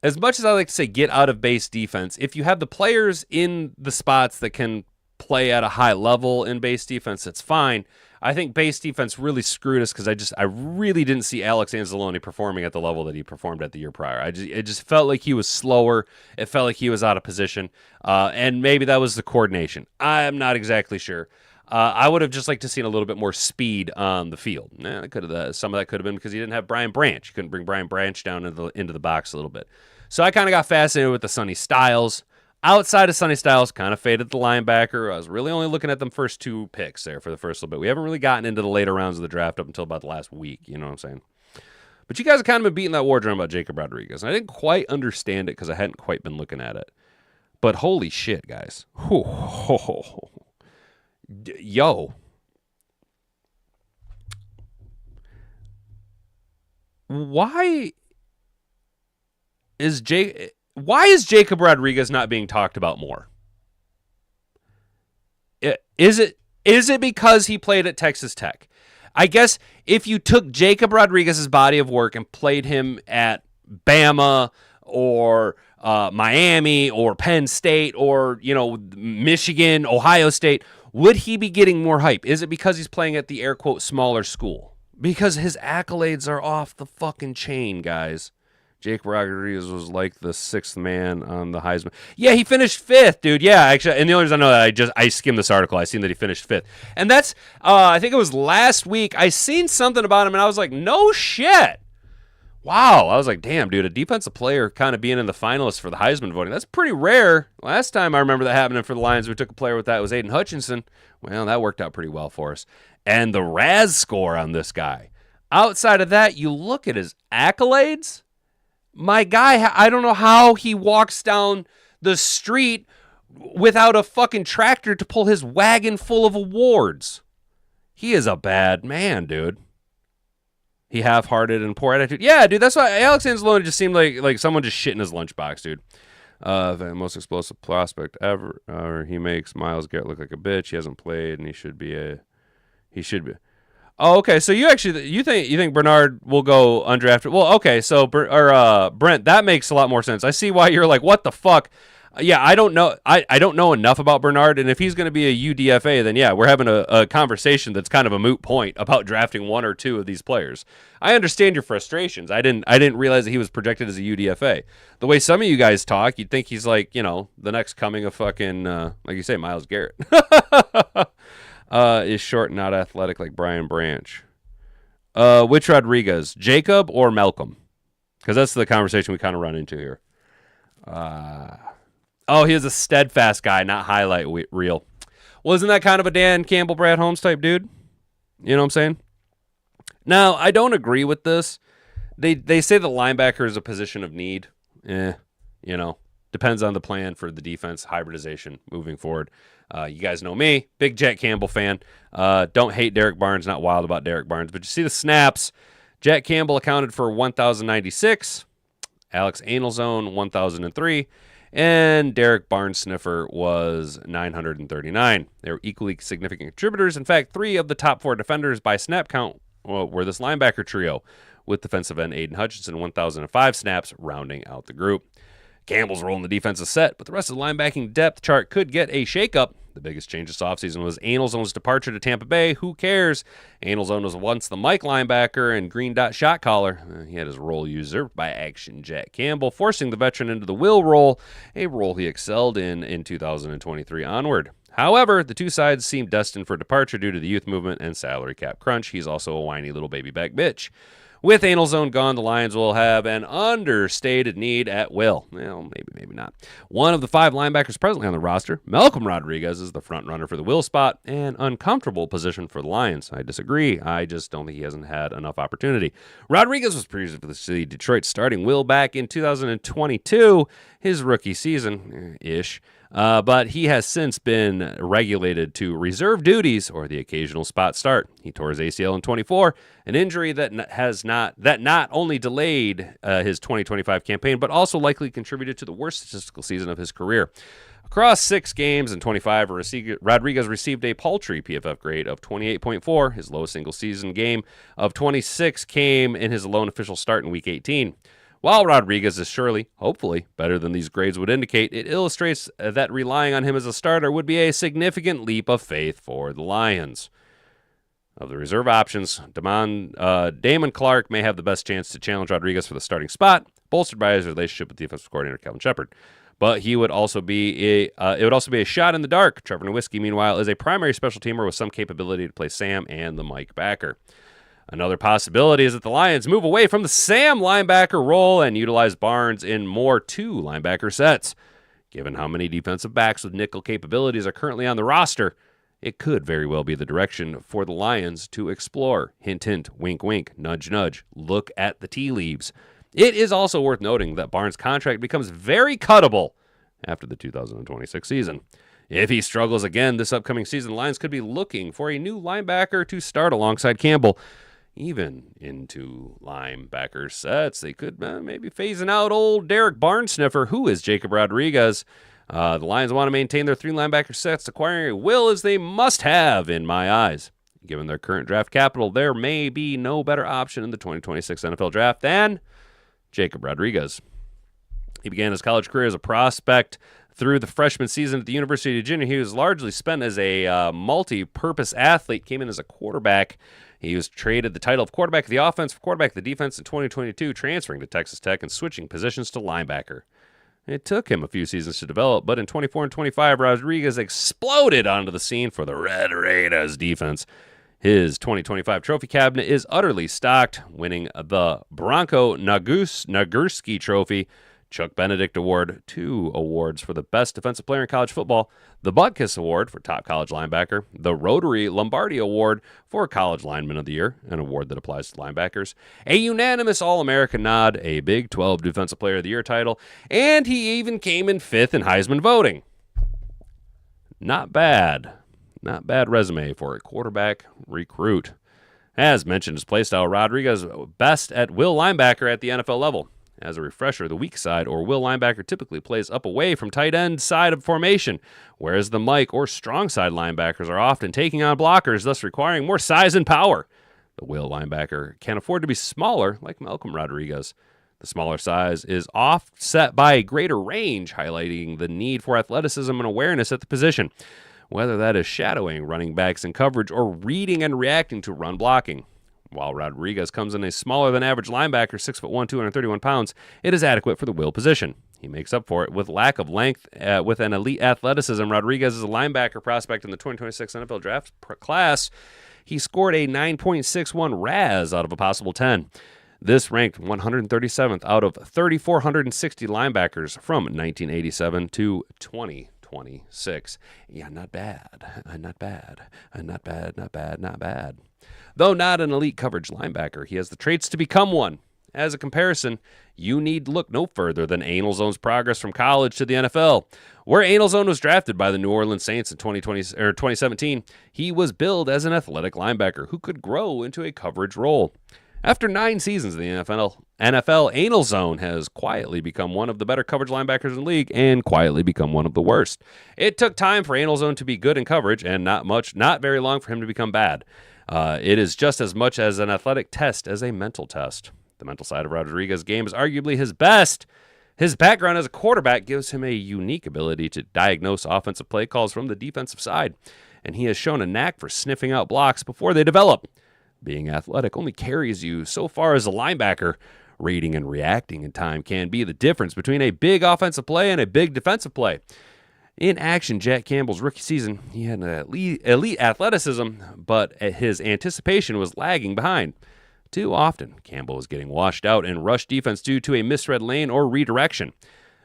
as much as I like to say get out of base defense, if you have the players in the spots that can play at a high level in base defense, it's fine. I think base defense really screwed us because I really didn't see Alex Anzalone performing at the level that he performed at the year prior. It just felt like he was slower. It felt like he was out of position, and maybe that was the coordination. I'm not exactly sure. I would have just liked to seen a little bit more speed on the field. Some of that could have been because he didn't have Brian Branch. You couldn't bring Brian Branch down into the box a little bit. So I kind of got fascinated with the Sonny Styles. Outside of Sonny Styles, kind of faded the linebacker. I was really only looking at them first 2 picks there for the first little bit. We haven't really gotten into the later rounds of the draft up until about the last week. You know what I'm saying? But you guys have kind of been beating that war drum about Jacob Rodriguez. And I didn't quite understand it because I hadn't quite been looking at it. But holy shit, guys. Yo. Why is Jacob Rodriguez not being talked about more? Is it because he played at Texas Tech? I guess if you took Jacob Rodriguez's body of work and played him at Bama or Miami or Penn State or Michigan, Ohio State, would he be getting more hype? Is it because he's playing at the air quote smaller school? Because his accolades are off the fucking chain, guys. Jake Rodriguez was like the 6th man on the Heisman. Yeah, he finished 5th, dude. Yeah, actually, and the only reason I know that I skimmed this article. I seen that he finished 5th, and that's I think it was last week. I seen something about him, and I was like, no shit. Wow, I was like, damn, dude, a defensive player kind of being in the finalists for the Heisman voting. That's pretty rare. Last time I remember that happening for the Lions, we took a player with that. It was Aiden Hutchinson. Well, that worked out pretty well for us. And the RAS score on this guy. Outside of that, you look at his accolades. My guy, I don't know how he walks down the street without a fucking tractor to pull his wagon full of awards. He is a bad man, dude. He half-hearted and poor attitude. Yeah, dude, that's why Alex Anzalone just seemed like someone just shit in his lunchbox, dude. The most explosive prospect ever. He makes Myles Garrett look like a bitch. He hasn't played, and he should be. Oh, okay. So you think Bernard will go undrafted? Well, okay. So Brent, that makes a lot more sense. I see why you're like, what the fuck? Yeah, I don't know. I don't know enough about Bernard, and if he's going to be a UDFA, then yeah, we're having a conversation that's kind of a moot point about drafting 1 or 2 of these players. I understand your frustrations. I didn't realize that he was projected as a UDFA. The way some of you guys talk, you'd think he's like, the next coming of fucking, like you say, Myles Garrett. Is short and not athletic like Brian Branch. Which Rodriguez, Jacob or Malcolm? Because that's the conversation we kind of run into here. Oh, he is a steadfast guy, not highlight reel. Wasn't that kind of a Dan Campbell, Brad Holmes type dude? You know what I'm saying? Now, I don't agree with this. They say the linebacker is a position of need. Depends on the plan for the defense, hybridization moving forward. You guys know me, big Jack Campbell fan. Don't hate Derek Barnes, not wild about Derek Barnes. But you see the snaps. Jack Campbell accounted for 1,096. Alex Anelzone, 1,003. And Derek Barnes Sniffer was 939. They were equally significant contributors. In fact, 3 of the top 4 defenders by snap count were this linebacker trio, with defensive end Aiden Hutchinson 1,005 snaps rounding out the group. Campbell's role in the defense is set, but the rest of the linebacking depth chart could get a shakeup. The biggest change this offseason was Anelzone's departure to Tampa Bay. Who cares? Anelzone was once the Mike linebacker and green dot shot caller. He had his role usurped by action Jack Campbell, forcing the veteran into the will role, a role he excelled in 2023 onward. However, the two sides seem destined for departure due to the youth movement and salary cap crunch. He's also a whiny little baby back bitch. With Anelzone gone, the Lions will have an understated need at will. Well, maybe not. One of the 5 linebackers presently on the roster, Malcolm Rodriguez, is the front runner for the will spot, an uncomfortable position for the Lions. I disagree. I just don't think he hasn't had enough opportunity. Rodriguez was previously Detroit's starting will back in 2022, his rookie season-ish. But he has since been regulated to reserve duties or the occasional spot start. He tore his ACL in 24, an injury that not only delayed his 2025 campaign, but also likely contributed to the worst statistical season of his career. Across 6 games in 25, Rodriguez received a paltry PFF grade of 28.4. His lowest single season game of 26 came in his lone official start in Week 18. While Rodriguez is surely, hopefully, better than these grades would indicate, it illustrates that relying on him as a starter would be a significant leap of faith for the Lions. Of the reserve options, Damon Clark may have the best chance to challenge Rodriguez for the starting spot, bolstered by his relationship with defensive coordinator Kevin Shepard. But it would also be a shot in the dark. Trevor Nowitzki, meanwhile, is a primary special teamer with some capability to play Sam and the Mike backer. Another possibility is that the Lions move away from the Sam linebacker role and utilize Barnes in more 2 linebacker sets. Given how many defensive backs with nickel capabilities are currently on the roster, it could very well be the direction for the Lions to explore. Hint, hint, wink, wink, nudge, nudge. Look at the tea leaves. It is also worth noting that Barnes' contract becomes very cuttable after the 2026 season. If he struggles again this upcoming season, the Lions could be looking for a new linebacker to start alongside Campbell. Even into linebacker sets, they could maybe phasing out old Derek Barnes sniffer, who is Jacob Rodriguez. The Lions want to maintain their 3 linebacker sets. Acquiring a will is they must have in my eyes. Given their current draft capital, there may be no better option in the 2026 NFL draft than Jacob Rodriguez. He began his college career as a prospect. Through the freshman season at the University of Virginia, he was largely spent as a multi-purpose athlete, came in as a quarterback. He was traded the title of quarterback of the offense for quarterback of the defense in 2022, transferring to Texas Tech and switching positions to linebacker. It took him a few seasons to develop, but in 24 and 25, Rodriguez exploded onto the scene for the Red Raiders defense. His 2025 trophy cabinet is utterly stocked, winning the Bronco Nagurski Trophy, Chuck Benedict Award, 2 awards for the best defensive player in college football, the Butkus Award for top college linebacker, the Rotary Lombardi Award for college lineman of the year, an award that applies to linebackers, a unanimous All-American nod, a Big 12 Defensive Player of the Year title, and he even came in 5th in Heisman voting. Not bad. Not bad resume for a quarterback recruit. As mentioned, his playstyle, Rodriguez best at will linebacker at the NFL level. As a refresher, the weak side or will linebacker typically plays up away from tight end side of formation, whereas the Mike or strong side linebackers are often taking on blockers, thus requiring more size and power. The will linebacker can afford to be smaller, like Malcolm Rodriguez. The smaller size is offset by a greater range, highlighting the need for athleticism and awareness at the position, whether that is shadowing running backs in coverage or reading and reacting to run blocking. While Rodriguez comes in a smaller than average linebacker, 6'1", 231 pounds, it is adequate for the will position. He makes up for it with lack of length with an elite athleticism. Rodriguez is a linebacker prospect in the 2026 NFL draft class. He scored a 9.61 RAS out of a possible 10. This ranked 137th out of 3,460 linebackers from 1987 to 2026. Yeah, not bad. Not bad. Not bad. Not bad. Not bad. Though not an elite coverage linebacker, he has the traits to become one. As a comparison, you need look no further than Anal Zone's progress from college to the NFL. Where Anal Zone was drafted by the New Orleans Saints in 2017, he was billed as an athletic linebacker who could grow into a coverage role. After 9 seasons in the NFL, Anal Zone has quietly become one of the better coverage linebackers in the league and quietly become one of the worst. It took time for Anal Zone to be good in coverage and not very long for him to become bad. It is just as much as an athletic test as a mental test. The mental side of Rodriguez's game is arguably his best. His background as a quarterback gives him a unique ability to diagnose offensive play calls from the defensive side, and he has shown a knack for sniffing out blocks before they develop. Being athletic only carries you so far as a linebacker. Reading and reacting in time can be the difference between a big offensive play and a big defensive play. In action, Jack Campbell's rookie season, he had an elite athleticism, but his anticipation was lagging behind. Too often, Campbell was getting washed out in rush defense due to a misread lane or redirection.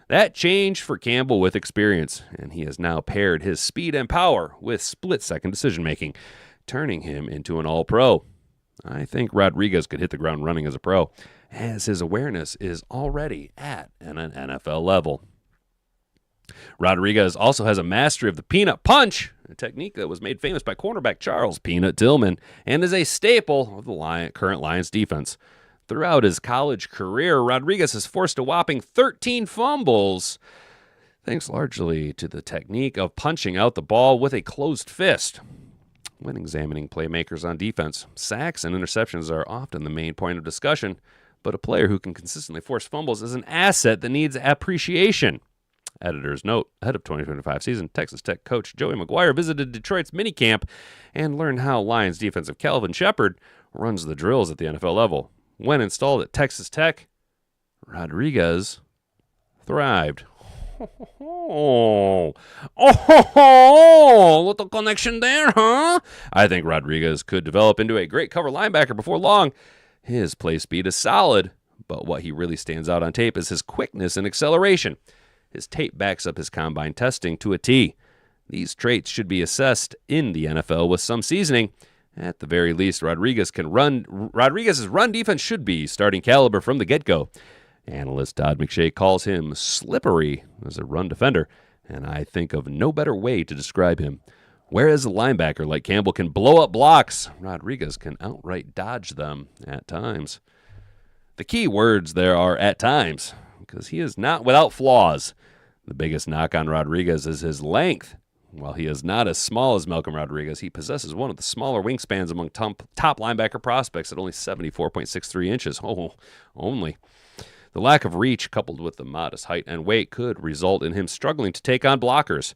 That changed for Campbell with experience, and he has now paired his speed and power with split-second decision-making, turning him into an all-pro. I think Rodriguez could hit the ground running as a pro, as his awareness is already at an NFL level. Rodriguez also has a mastery of the peanut punch, a technique that was made famous by cornerback Charles Peanut Tillman, and is a staple of the current Lions defense. Throughout his college career, Rodriguez has forced a whopping 13 fumbles, thanks largely to the technique of punching out the ball with a closed fist. When examining playmakers on defense, sacks and interceptions are often the main point of discussion, but a player who can consistently force fumbles is an asset that needs appreciation. Editor's note, ahead of 2025 season, Texas Tech coach Joey McGuire visited Detroit's minicamp and learned how Lions defensive Calvin Shepard runs the drills at the NFL level. When installed at Texas Tech, Rodriguez thrived. Little connection there, huh? I think Rodriguez could develop into a great cover linebacker before long. His play speed is solid, but what he really stands out on tape is his quickness and acceleration. His tape backs up his combine testing to a T. These traits should be assessed in the NFL with some seasoning. At the very least, Rodriguez's run defense should be starting caliber from the get-go. Analyst Todd McShay calls him slippery as a run defender, and I think of no better way to describe him. Whereas a linebacker like Campbell can blow up blocks, Rodriguez can outright dodge them at times. The key words there are at times, because he is not without flaws. The biggest knock on Rodriguez is his length. While he is not as small as Malcolm Rodriguez, he possesses one of the smaller wingspans among top linebacker prospects at only 74.63 inches. Only. The lack of reach, coupled with the modest height and weight, could result in him struggling to take on blockers.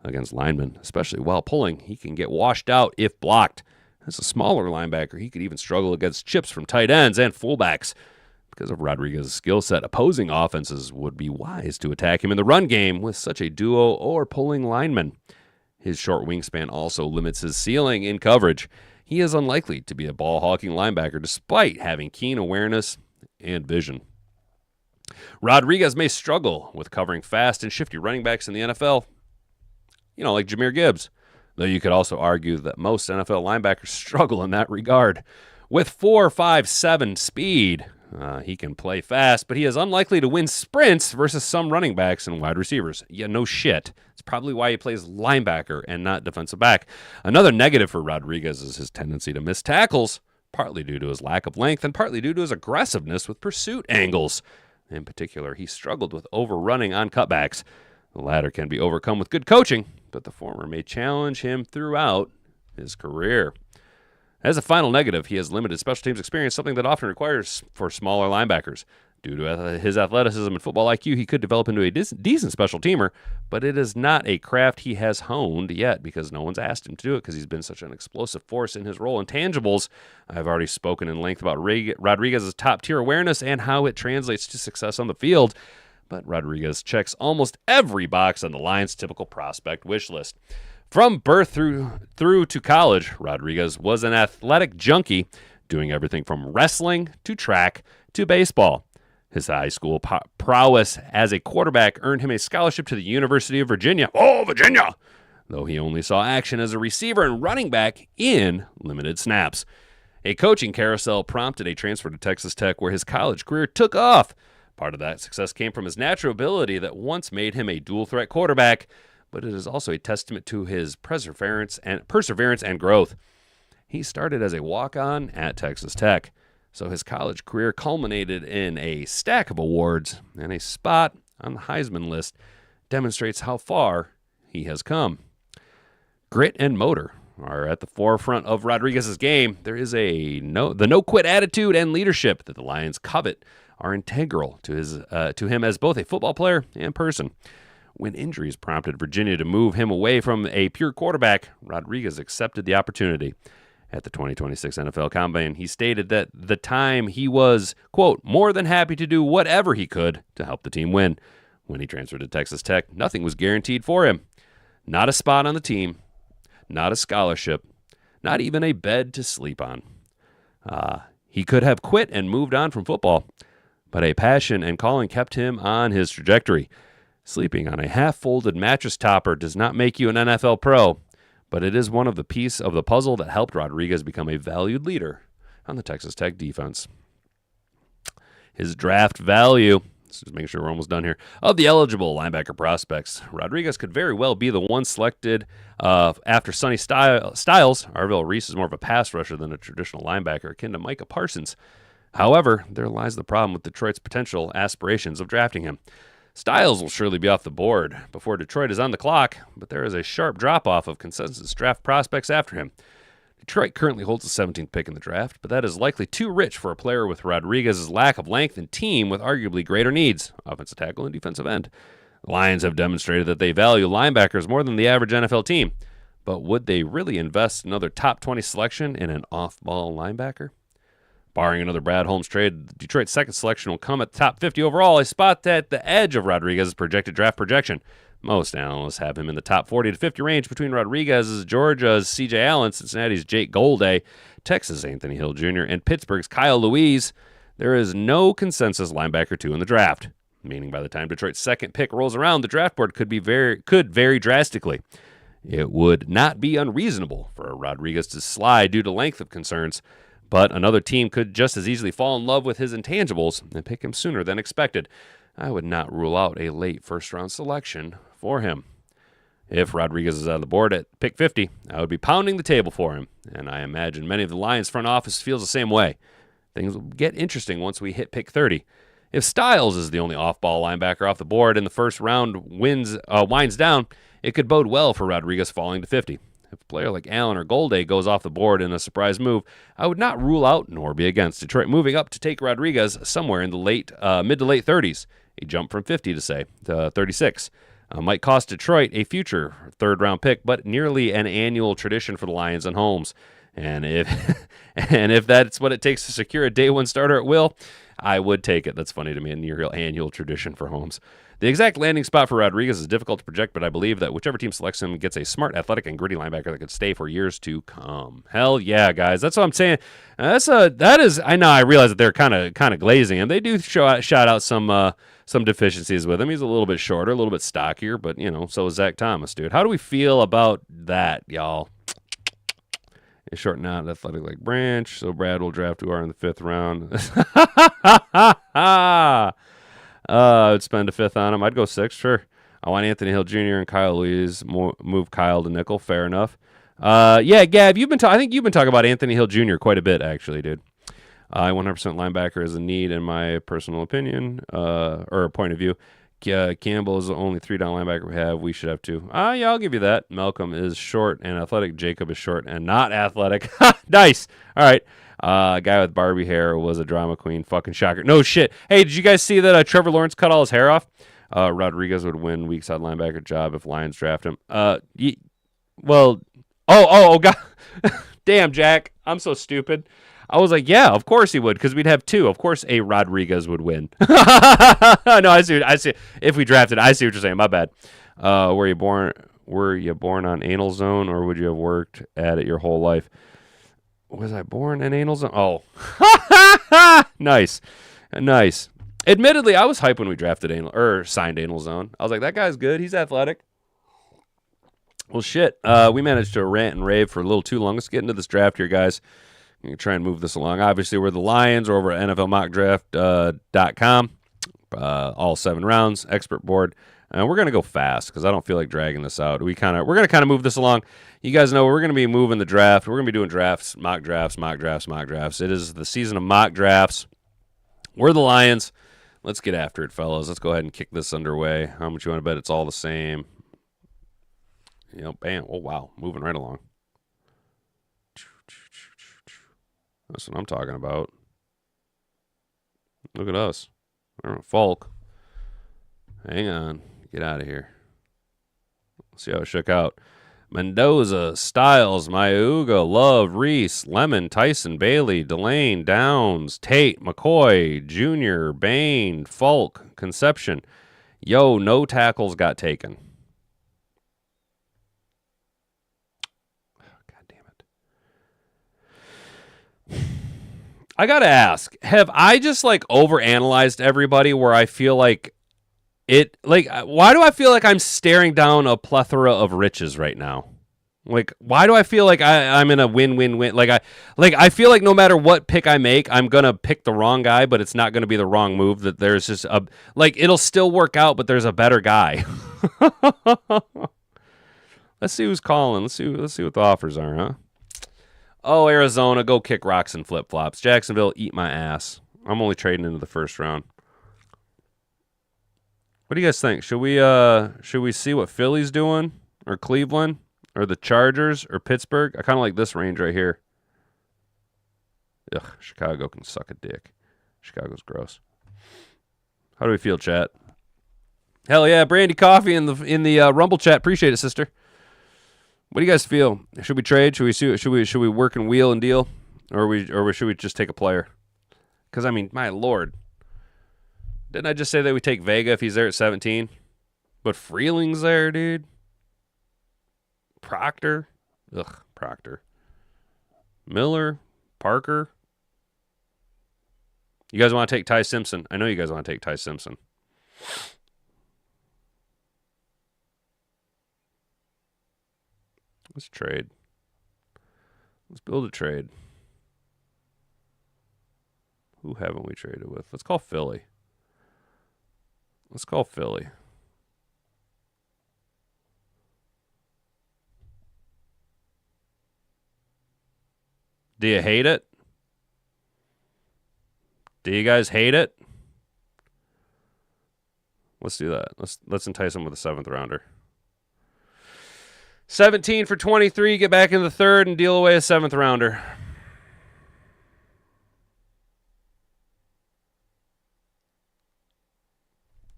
Against linemen, especially while pulling, he can get washed out if blocked. As a smaller linebacker, he could even struggle against chips from tight ends and fullbacks. Because of Rodriguez's skill set, opposing offenses would be wise to attack him in the run game with such a duo or pulling lineman. His short wingspan also limits his ceiling in coverage. He is unlikely to be a ball-hawking linebacker despite having keen awareness and vision. Rodriguez may struggle with covering fast and shifty running backs in the NFL, like Jahmyr Gibbs, though you could also argue that most NFL linebackers struggle in that regard. With 4.57 speed, he can play fast, but he is unlikely to win sprints versus some running backs and wide receivers. Yeah, no shit. It's probably why he plays linebacker and not defensive back. Another negative for Rodriguez is his tendency to miss tackles, partly due to his lack of length and partly due to his aggressiveness with pursuit angles. In particular, he struggled with overrunning on cutbacks. The latter can be overcome with good coaching, but the former may challenge him throughout his career. As a final negative, he has limited special teams experience, something that often requires for smaller linebackers. Due to his athleticism and football IQ, he could develop into a decent special teamer, but it is not a craft he has honed yet because no one's asked him to do it because he's been such an explosive force in his role. Intangibles, I've already spoken in length about Rodriguez's top-tier awareness and how it translates to success on the field, but Rodriguez checks almost every box on the Lions' typical prospect wish list. From birth through to college, Rodriguez was an athletic junkie, doing everything from wrestling to track to baseball. His high school prowess as a quarterback earned him a scholarship to the University of Virginia. Oh, Virginia! Though he only saw action as a receiver and running back in limited snaps. A coaching carousel prompted a transfer to Texas Tech, where his college career took off. Part of that success came from his natural ability that once made him a dual-threat quarterback, but it is also a testament to his perseverance and growth. He started as a walk-on at Texas Tech, so his college career culminated in a stack of awards, and a spot on the Heisman list demonstrates how far he has come. Grit and motor are at the forefront of Rodriguez's game. There is the no-quit attitude and leadership that the Lions covet are integral to him as both a football player and person. When injuries prompted Virginia to move him away from a pure quarterback, Rodriguez accepted the opportunity. At the 2026 NFL Combine, he stated that the time he was, quote, more than happy to do whatever he could to help the team win. When he transferred to Texas Tech, nothing was guaranteed for him. Not a spot on the team, not a scholarship, not even a bed to sleep on. He could have quit and moved on from football, but a passion and calling kept him on his trajectory. Sleeping on a half-folded mattress topper does not make you an NFL pro, but it is one of the pieces of the puzzle that helped Rodriguez become a valued leader on the Texas Tech defense. His draft value, just making sure we're almost done here, of the eligible linebacker prospects, Rodriguez could very well be the one selected after Sonny Styles. Arvell Reese is more of a pass rusher than a traditional linebacker, akin to Micah Parsons. However, there lies the problem with Detroit's potential aspirations of drafting him. Styles will surely be off the board before Detroit is on the clock, but there is a sharp drop-off of consensus draft prospects after him. Detroit currently holds the 17th pick in the draft, but that is likely too rich for a player with Rodriguez's lack of length and team with arguably greater needs, offensive tackle and defensive end. The Lions have demonstrated that they value linebackers more than the average NFL team, but would they really invest another top 20 selection in an off-ball linebacker? Barring another Brad Holmes trade, Detroit's second selection will come at the top 50 overall, a spot at the edge of Rodriguez's projected draft projection. Most analysts have him in the top 40 to 50 range between Rodriguez's, Georgia's C.J. Allen, Cincinnati's Jake Golday, Texas' Anthony Hill Jr., and Pittsburgh's Kyle Louise. There is no consensus linebacker 2 in the draft, meaning by the time Detroit's second pick rolls around, the draft board could vary drastically. It would not be unreasonable for Rodriguez to slide due to length of concerns, but another team could just as easily fall in love with his intangibles and pick him sooner than expected. I would not rule out a late first-round selection for him. If Rodriguez is out of the board at pick 50, I would be pounding the table for him, and I imagine many of the Lions front office feels the same way. Things will get interesting once we hit pick 30. If Styles is the only off-ball linebacker off the board and the first round winds down, it could bode well for Rodriguez falling to 50. If a player like Allen or Golday goes off the board in a surprise move, I would not rule out nor be against Detroit moving up to take Rodriguez somewhere in the mid to late 30s, a jump from 50 to 36. Might cost Detroit a future third-round pick, but nearly an annual tradition for the Lions and Holmes. And if that's what it takes to secure a day one starter at will, I would take it. That's funny to me, a near annual tradition for Holmes. The exact landing spot for Rodriguez is difficult to project, but I believe that whichever team selects him gets a smart, athletic, and gritty linebacker that could stay for years to come. Hell yeah, guys! That's what I'm saying. I know. I realize that they're kind of glazing him. They do shout out some deficiencies with him. He's a little bit shorter, a little bit stockier, but so is Zach Thomas, dude. How do we feel about that, y'all? Is short, not athletic like Branch, so Brad will draft who are in the 5th round. I would spend a 5th on him. I'd go 6th, sure. I want Anthony Hill Jr. and Kyle Louise. Move Kyle to nickel. Fair enough. Yeah, Gab, I think you've been talking about Anthony Hill Jr. quite a bit, actually, dude. 100% linebacker is a need, in my personal opinion, or a point of view. Campbell is the only 3-down linebacker we have. We should have 2. Yeah, I'll give you that. Malcolm is short and athletic. Jacob is short and not athletic. Nice. All right. Guy with Barbie hair was a drama queen. Fucking shocker. No shit. Hey, did you guys see that Trevor Lawrence cut all his hair off? Rodriguez would win weak side linebacker job if Lions draft him. God. Damn, Jack. I'm so stupid. I was like, yeah, of course he would, because we'd have 2. Of course a Rodriguez would win. No, I see. If we drafted, I see what you're saying. My bad. Were you born on anal zone, or would you have worked at it your whole life? Was I born in anal zone? Oh. Nice. Nice. Admittedly, I was hyped when we drafted signed Anal Zone. I was like, that guy's good. He's athletic. Well, shit. We managed to rant and rave for a little too long. Let's get into this draft here, guys. I'm going to try and move this along. Obviously, we're the Lions. We're over at NFLmockdraft.com. All 7 rounds, expert board. And we're going to go fast because I don't feel like dragging this out. We're going to kind of move this along. You guys know we're going to be moving the draft. We're going to be doing drafts, mock drafts, mock drafts, mock drafts. It is the season of mock drafts. We're the Lions. Let's get after it, fellas. Let's go ahead and kick this underway. How much you want to bet it's all the same? Bam. Oh, wow. Moving right along. That's what I'm talking about. Look at us. Falk. Hang on. Get out of here. Let's see how it shook out. Mendoza, Styles, Mayuga, Love, Reese, Lemon, Tyson, Bailey, Delane, Downs, Tate, McCoy, Jr., Bain, Falk, Conception. No tackles got taken. God damn it. I got to ask, have I just overanalyzed everybody where I feel like why do I feel like I'm staring down a plethora of riches right now? Why do I feel like I'm in a win-win-win? I feel like no matter what pick I make, I'm going to pick the wrong guy, but it's not going to be the wrong move. That there's just it'll still work out, but there's a better guy. Let's see who's calling. Let's see what the offers are, huh? Oh, Arizona, go kick rocks and flip-flops. Jacksonville, eat my ass. I'm only trading into the first round. What do you guys think? Should we see what Philly's doing, or Cleveland, or the Chargers, or Pittsburgh? I kind of like this range right here. Ugh, Chicago can suck a dick. Chicago's gross. How do we feel, chat? Hell yeah, Brandy Coffee in the Rumble chat. Appreciate it, sister. What do you guys feel? Should we trade? Should we work and wheel and deal, or should we just take a player? Because I mean, my lord. Didn't I just say that we take Vega if he's there at 17? But Freeling's there, dude. Proctor. Ugh, Proctor. Miller. Parker. You guys want to take Ty Simpson? I know you guys want to take Ty Simpson. Let's trade. Let's build a trade. Who haven't we traded with? Let's call Philly. Let's call Philly. Do you hate it? Do you guys hate it? Let's do that. Let's entice them with a 7th rounder. 17 for 23. Get back in the 3rd and deal away a 7th rounder.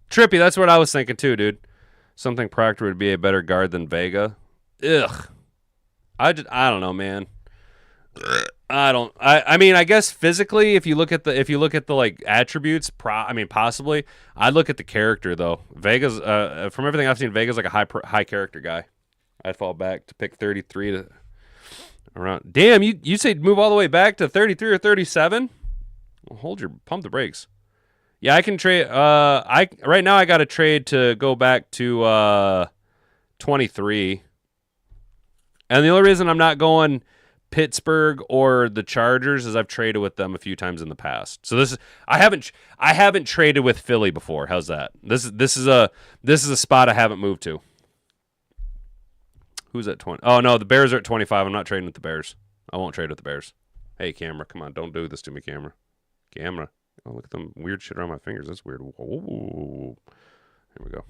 Trippy, that's what I was thinking too, dude. Something Proctor would be a better guard than Vega. Ugh. I don't know, man. I mean, I guess physically, if you look at the attributes, possibly. I'd look at the character though. Vega's from everything I've seen, Vega's like a high character guy. I'd fall back to pick 33 to around. Damn, you say move all the way back to 33 or 37? Well, pump the brakes. Yeah, I can trade. Right now I got a trade to go back to 23, and the only reason I'm not going Pittsburgh or the Chargers is I've traded with them a few times in the past. So I haven't traded with Philly before. How's that? This is a spot I haven't moved to. Who's at 20? Oh no, the Bears are at 25. I'm not trading with the Bears. I won't trade with the Bears. Hey, camera, come on, don't do this to me, camera. Oh, look at them weird shit around my fingers. That's weird. Whoa. Here we go.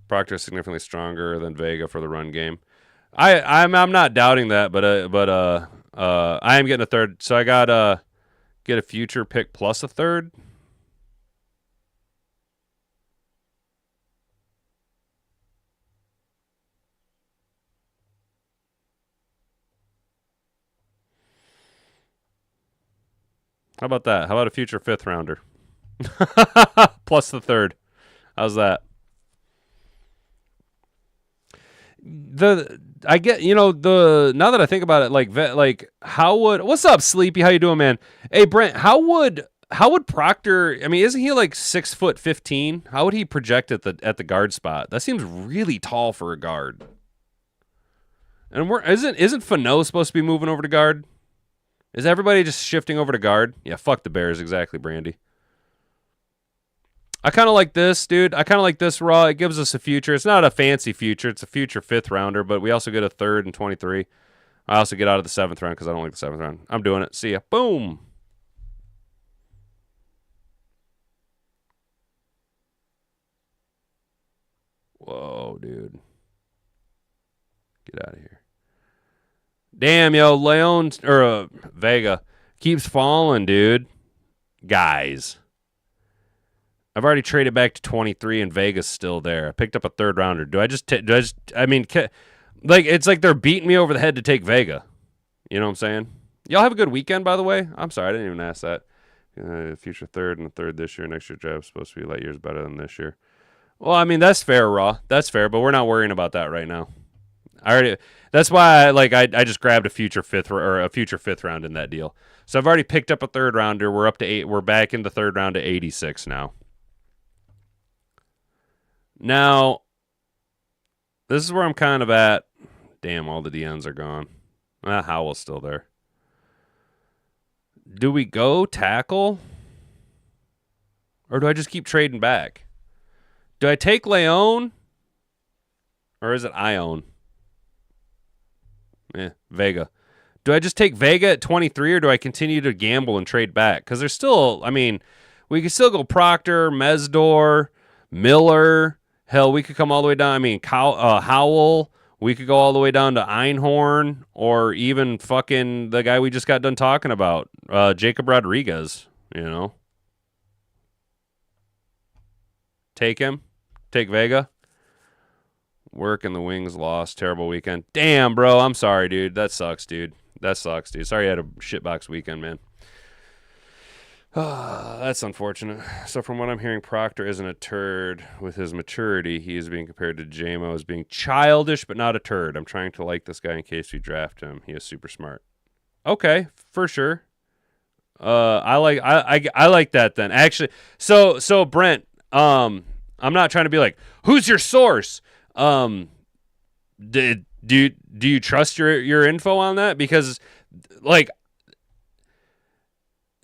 Proctor is significantly stronger than Vega for the run game. I'm not doubting that, but I am getting a 3rd. So I got get a future pick plus a 3rd. How about that? How about a future 5th rounder? Plus the 3rd. How's that? Now that I think about it, what's up, Sleepy? How you doing, man? Hey, Brent, how how would Proctor? I mean, isn't he like 6'15"? How would he project at the guard spot? That seems really tall for a guard. And isn't Fano supposed to be moving over to guard? Is everybody just shifting over to guard? Yeah, fuck the Bears, exactly, Brandy. I kind of like this, dude. I kind of like this raw. It gives us a future. It's not a fancy future. It's a future 5th rounder, but we also get a 3rd and 23. I also get out of the 7th round because I don't like the 7th round. I'm doing it. See ya. Boom. Whoa, dude. Get out of here. Damn, yo, Leon or Vega keeps falling, dude. Guys, I've already traded back to 23, and Vega's still there. I picked up a 3rd rounder. Do I just? I mean, like it's like they're beating me over the head to take Vega. You know what I'm saying? Y'all have a good weekend, by the way. I'm sorry, I didn't even ask that. Future 3rd and a 3rd this year. Next year draft supposed to be light years better than this year. Well, I mean that's fair, Raw. That's fair, but we're not worrying about that right now. That's why I just grabbed a future 5th round in that deal. So I've already picked up a 3rd rounder. We're up to 8. We're back in the 3rd round to 86 now. Now, this is where I'm kind of at. Damn, all the DNs are gone. Howell's still there. Do we go tackle? Or do I just keep trading back? Do I take Leon? Or is it Ione? Vega. Do I just take Vega at 23 or do I continue to gamble and trade back? Because there's still, I mean, we could still go Proctor, Mesdor, Miller. Hell, we could come all the way down. I mean, Howell. We could go all the way down to Einhorn or even fucking the guy we just got done talking about, Jacob Rodriguez, you know. Take him. Take Vega. Work and the Wings lost. Terrible weekend. Damn, bro. I'm sorry, dude. That sucks, dude. Sorry you had a shitbox weekend, man. That's unfortunate. So from what I'm hearing, Proctor isn't a turd. With his maturity, he is being compared to JMO as being childish, but not a turd. I'm trying to like this guy in case we draft him. He is super smart. Okay, for sure. I like that then. Actually, so Brent, I'm not trying to be like, who's your source? Do you trust your info on that? Because like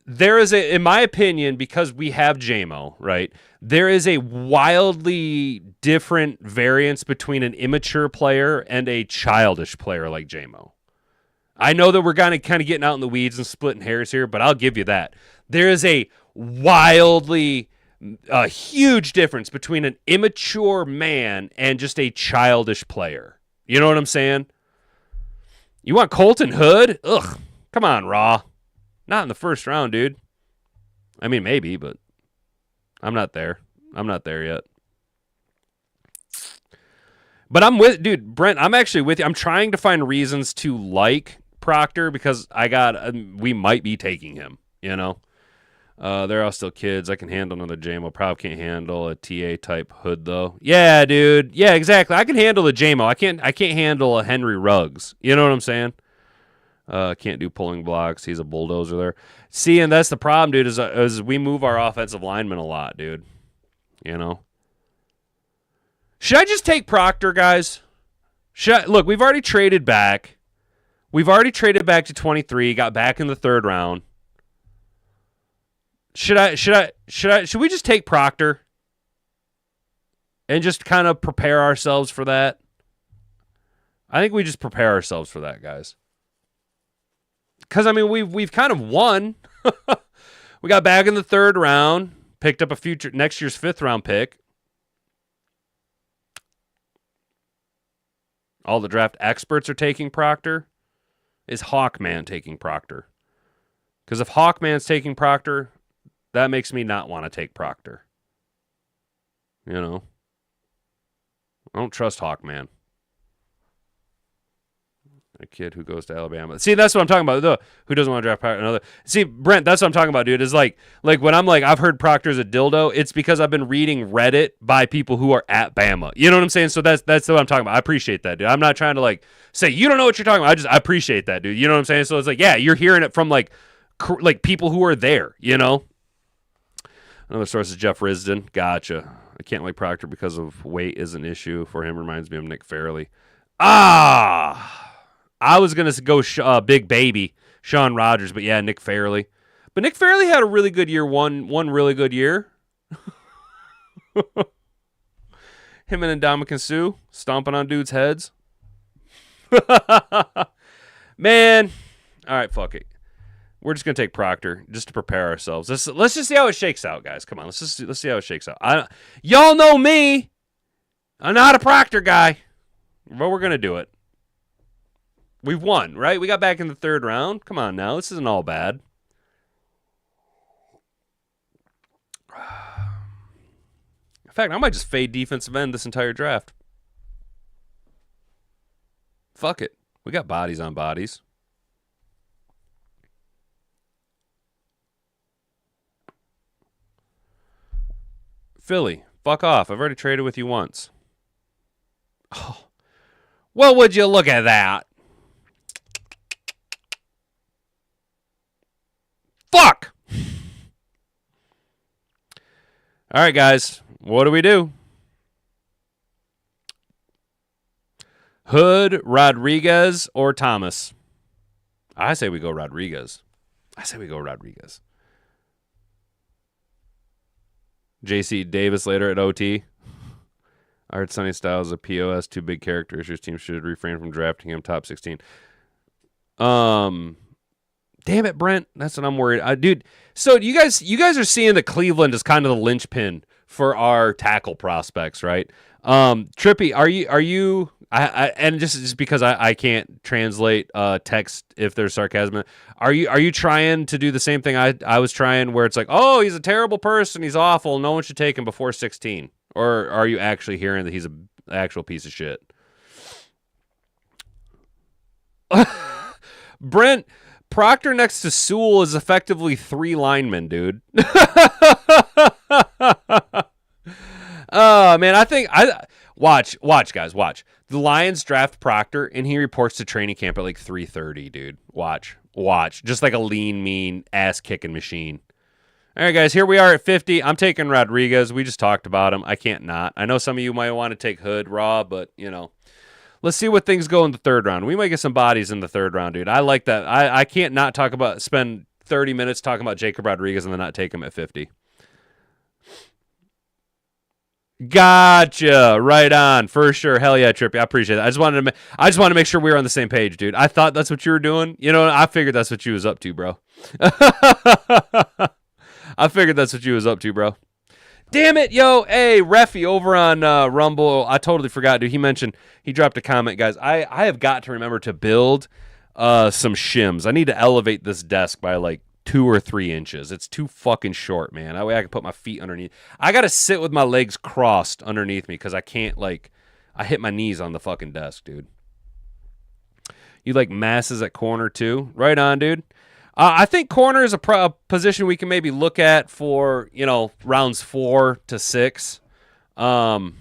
there is in my opinion, because we have JMO, right? There is a wildly different variance between an immature player and a childish player like JMO. I know that we're kind of getting out in the weeds and splitting hairs here, but I'll give you that. There is a huge difference between an immature man and just a childish player. You know what I'm saying? You want Colton Hood? Ugh. Come on, Raw. Not in the 1st round, dude. I mean, maybe, but I'm not there. I'm not there yet. But Brent, I'm actually with you. I'm trying to find reasons to like Proctor because we might be taking him, you know? They're all still kids. I can handle another JMO. Probably can't handle a TA type Hood though. Yeah, dude. Yeah, exactly. I can handle a JMO. I can't handle a Henry Ruggs. You know what I'm saying? Can't do pulling blocks. He's a bulldozer there. See, and that's the problem, dude. Is we move our offensive linemen a lot, dude. You know. Should I just take Proctor, guys? Look, we've already traded back. We've already traded back to 23. Got back in the 3rd round. Should we just take Proctor and just kind of prepare ourselves for that? I think we just prepare ourselves for that, guys. Because I mean, we've kind of won. We got back in the 3rd round, picked up a next year's 5th round pick. All the draft experts are taking Proctor. Is Hawkman taking Proctor? Because if Hawkman's taking Proctor, that makes me not want to take Proctor. You know? I don't trust Hawkman. A kid who goes to Alabama. See, that's what I'm talking about. Who doesn't want to draft Proctor? See, Brent, that's what I'm talking about, dude. Is like when I'm like, I've heard Proctor's a dildo, it's because I've been reading Reddit by people who are at Bama. You know what I'm saying? So that's what I'm talking about. I appreciate that, dude. I'm not trying to like say, you don't know what you're talking about. I appreciate that, dude. You know what I'm saying? So it's like, yeah, you're hearing it from like people who are there, you know? Another source is Jeff Risdon. Gotcha. I can't like Proctor because of weight is an issue for him. Reminds me of Nick Fairley. Ah! I was going to go big baby, Sean Rogers, but yeah, Nick Fairley. But Nick Fairley had a really good year, one really good year. Him and Ndamukong Suh stomping on dudes' heads. Man. All right, fuck it. We're just gonna take Proctor just to prepare ourselves. Let's just see how it shakes out, guys. Come on, let's see how it shakes out. Y'all know me. I'm not a Proctor guy, but we're gonna do it. We've won, right? We got back in the third round. Come on now, this isn't all bad. In fact, I might just fade defensive end this entire draft. Fuck it. We got bodies on bodies. Philly, fuck off. I've already traded with you once. Oh. Well, would you look at that? Fuck! All right, guys. What do we do? Hood, Rodriguez, or Thomas? I say we go Rodriguez. JC Davis later at OT. I heard Sonny Styles a POS, two big character issues. Team should refrain from drafting him top 16. Damn it, Brent. That's what I'm worried. Dude, so you guys are seeing that Cleveland is kind of the linchpin for our tackle prospects, right? Trippy, are you and just because I can't translate text if there's sarcasm, are you trying to do the same thing I was trying, where it's like, oh, he's a terrible person, he's awful, no one should take him before 16? Or are you actually hearing that he's an actual piece of shit? Brent, Proctor next to Sewell is effectively 3 linemen, dude. Oh, man, watch, guys, watch. The Lions draft Proctor, and he reports to training camp at like 3:30, dude. Watch. Just like a lean, mean, ass-kicking machine. All right, guys, here we are at 50. I'm taking Rodriguez. We just talked about him. I can't not. I know some of you might want to take Hood raw, but, let's see what things go in the third round. We might get some bodies in the third round, dude. I like that. I can't not spend 30 minutes talking about Jacob Rodriguez and then not take him at 50. Gotcha. Right on. For sure. Hell yeah, Trippy. I appreciate it. I just wanted to make sure we were on the same page, dude. I thought that's what you were doing. I figured that's what you was up to, bro. Damn it, yo. Hey, Reffy over on Rumble. I totally forgot, dude. He dropped a comment, guys. I have got to remember to build some shims. I need to elevate this desk by like 2 or 3 inches. It's too fucking short, man. That way I can put my feet underneath. I got to sit with my legs crossed underneath me because I can't, I hit my knees on the fucking desk, dude. You like masses at corner too? Right on, dude. I think corner is a position we can maybe look at for, rounds 4 to 6. I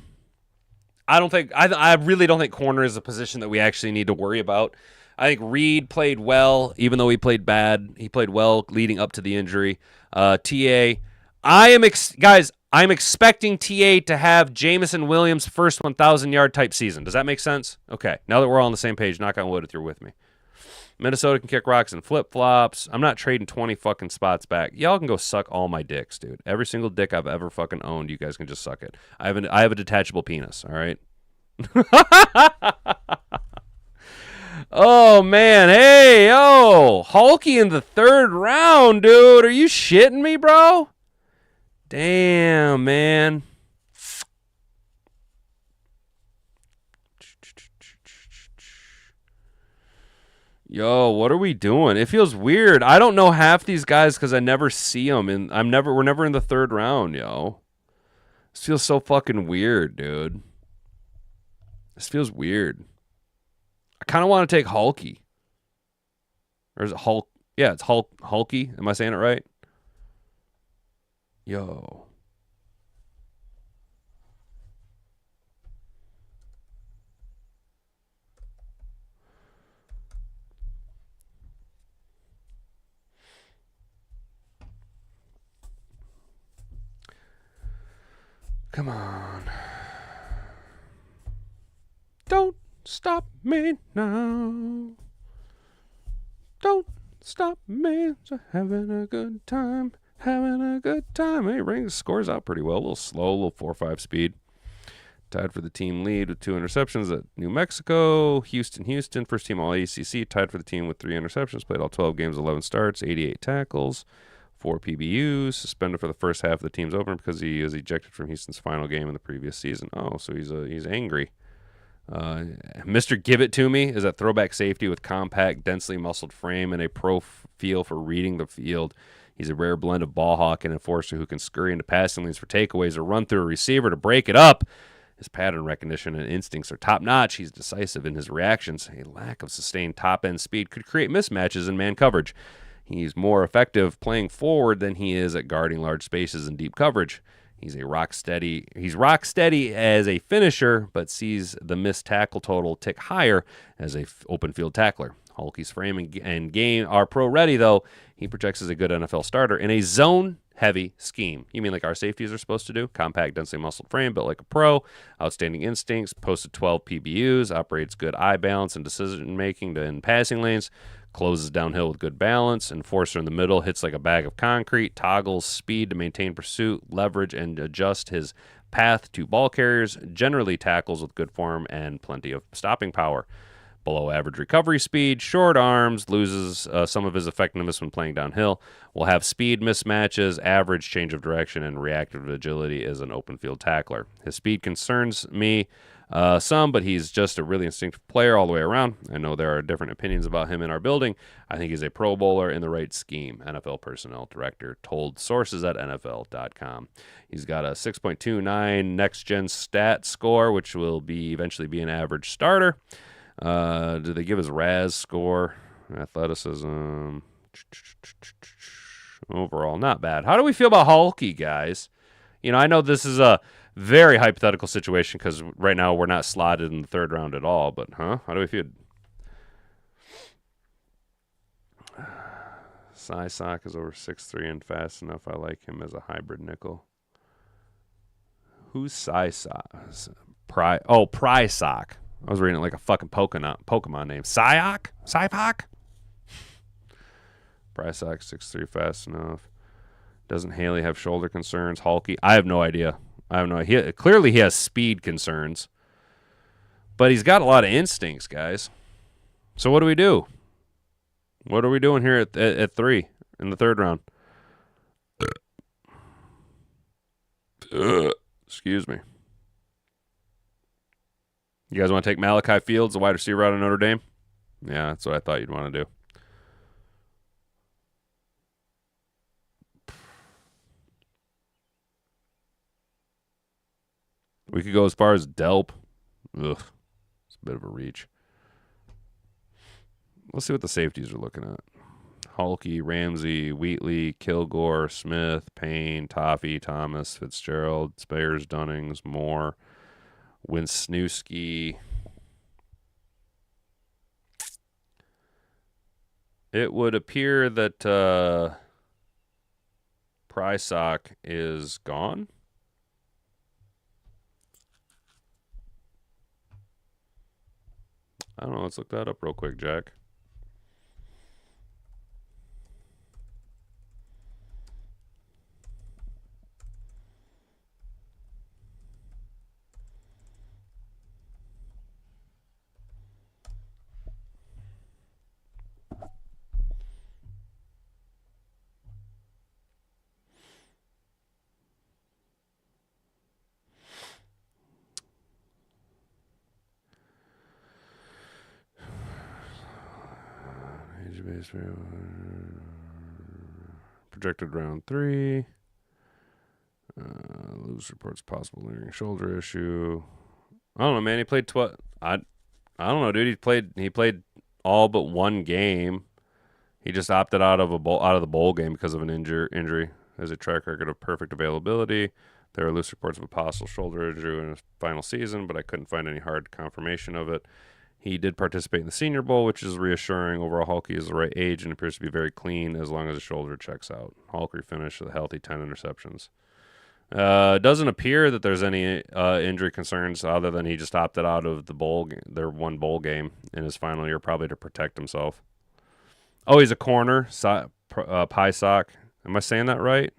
really don't think corner is a position that we actually need to worry about. I think Reed played well, even though he played bad. He played well leading up to the injury. TA, I'm expecting TA to have Jameson Williams' first 1,000-yard type season. Does that make sense? Okay, now that we're all on the same page, knock on wood if you're with me. Minnesota can kick rocks and flip-flops. I'm not trading 20 fucking spots back. Y'all can go suck all my dicks, dude. Every single dick I've ever fucking owned, you guys can just suck it. I have a detachable penis, all right? Oh, man. Hey, yo. Hulky in the third round, dude. Are you shitting me, bro? Damn, man. Yo, what are we doing? It feels weird. I don't know half these guys because I never see them, and we're never in the third round, yo. This feels so fucking weird, dude. This feels weird. I kind of want to take Hulky. Or is it Hulk? Yeah, it's Hulky. Am I saying it right? Yo. Come on. Don't stop me now. Don't stop me. Just having a good time. Having a good time. Hey, Rings scores out pretty well. A little slow, a little 4.5 speed. Tied for the team lead with 2 interceptions at New Mexico. Houston, first team all ACC. Tied for the team with 3 interceptions. Played all 12 games, 11 starts, 88 tackles, 4 PBUs. Suspended for the first half of the team's opener because he was ejected from Houston's final game in the previous season. Oh, so he's angry. Mr. Give It To Me is a throwback safety with compact, densely muscled frame and a pro feel for reading the field. He's a rare blend of ball hawk and enforcer who can scurry into passing lanes for takeaways or run through a receiver to break it up. His pattern recognition and instincts are top-notch. He's decisive in his reactions. A lack of sustained top-end speed could create mismatches in man coverage. He's more effective playing forward than he is at guarding large spaces in deep coverage. He's rock steady as a finisher, but sees the missed tackle total tick higher as a open field tackler. Hulky's frame and game are pro ready, though. He projects as a good NFL starter in a zone-heavy scheme. You mean like our safeties are supposed to do? Compact, densely muscled frame, built like a pro. Outstanding instincts, posted 12 PBUs, operates good eye balance and decision-making in passing lanes. Closes downhill with good balance. Enforcer in the middle hits like a bag of concrete. Toggles speed to maintain pursuit, leverage, and adjust his path to ball carriers. Generally tackles with good form and plenty of stopping power. Below average recovery speed, short arms, loses some of his effectiveness when playing downhill. Will have speed mismatches, average change of direction, and reactive agility as an open field tackler. His speed concerns me some, but he's just a really instinctive player all the way around. I know there are different opinions about him in our building. I think he's a Pro Bowler in the right scheme, NFL personnel director told sources at NFL.com. He's got a 6.29 next-gen stat score, which will eventually be an average starter. Do they give his RAS score? Athleticism. Overall, not bad. How do we feel about Hulky, guys? You know, I know this is a very hypothetical situation because right now we're not slotted in the 3rd round at all, but how do we feel? Sock is over 6'3" and fast enough. I like him as a hybrid nickel. Who's Sock? Sock. I was reading it like a fucking Pokemon name. Psyok? Psypok? Sock, 6'3", fast enough. Doesn't Haley have shoulder concerns? Hulky? I have no idea. Clearly he has speed concerns. But he's got a lot of instincts, guys. So what do we do? What are we doing here at 3 in the 3rd round? Excuse me. You guys want to take Malachi Fields, the wide receiver out of Notre Dame? Yeah, that's what I thought you'd want to do. We could go as far as Delp. Ugh, it's a bit of a reach. Let's see what the safeties are looking at. Hulky, Ramsey, Wheatley, Kilgore, Smith, Payne, Toffee, Thomas, Fitzgerald, Spayers, Dunnings, Moore, Wisniewski. It would appear that Prysock is gone. I don't know. Let's look that up real quick, Jack. Projected round 3. Lose reports possible lingering shoulder issue. I don't know, man. He played 12. I don't know, dude. He played all but one game. He just opted out of the bowl game because of an injury. Has a track record of perfect availability. There are loose reports of a possible shoulder injury in his final season, but I couldn't find any hard confirmation of it. He did participate in the Senior Bowl, which is reassuring. Overall, Hulky is the right age and appears to be very clean as long as his shoulder checks out. Hulky finished with a healthy 10 interceptions. Doesn't appear that there's any injury concerns other than he just opted out of their one bowl game in his final year, probably to protect himself. Oh, he's a corner, pie sock. Am I saying that right?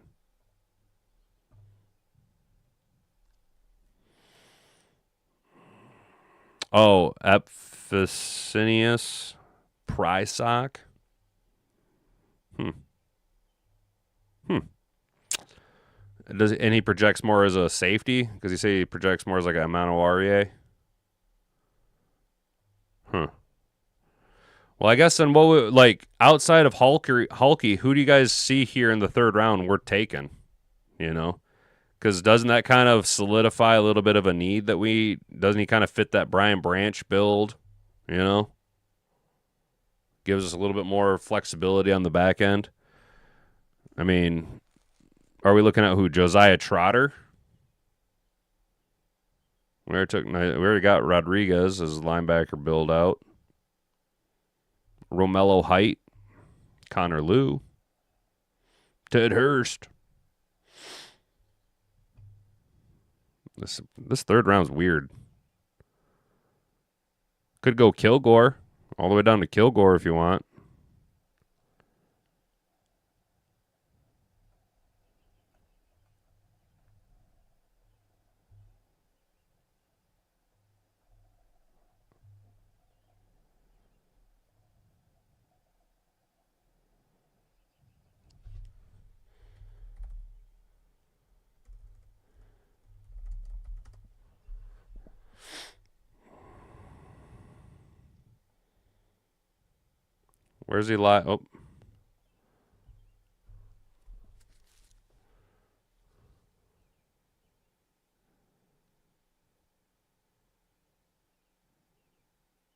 Oh, Epiphanius Prysock. And he projects more as a safety? Because you say he projects more as like a Mano REA? Huh. Well, I guess then outside of Hulky, who do you guys see here in the third round we're taking? You know? Because doesn't that kind of solidify a little bit of a need doesn't he kind of fit that Brian Branch build? You know? Gives us a little bit more flexibility on the back end. I mean, are we looking at who? Josiah Trotter? We already got Rodriguez as linebacker build out. Romello Height. Connor Liu. Ted Hurst. This third round's weird. Could go Kilgore. All the way down to Kilgore if you want. Where's he lie? Oh.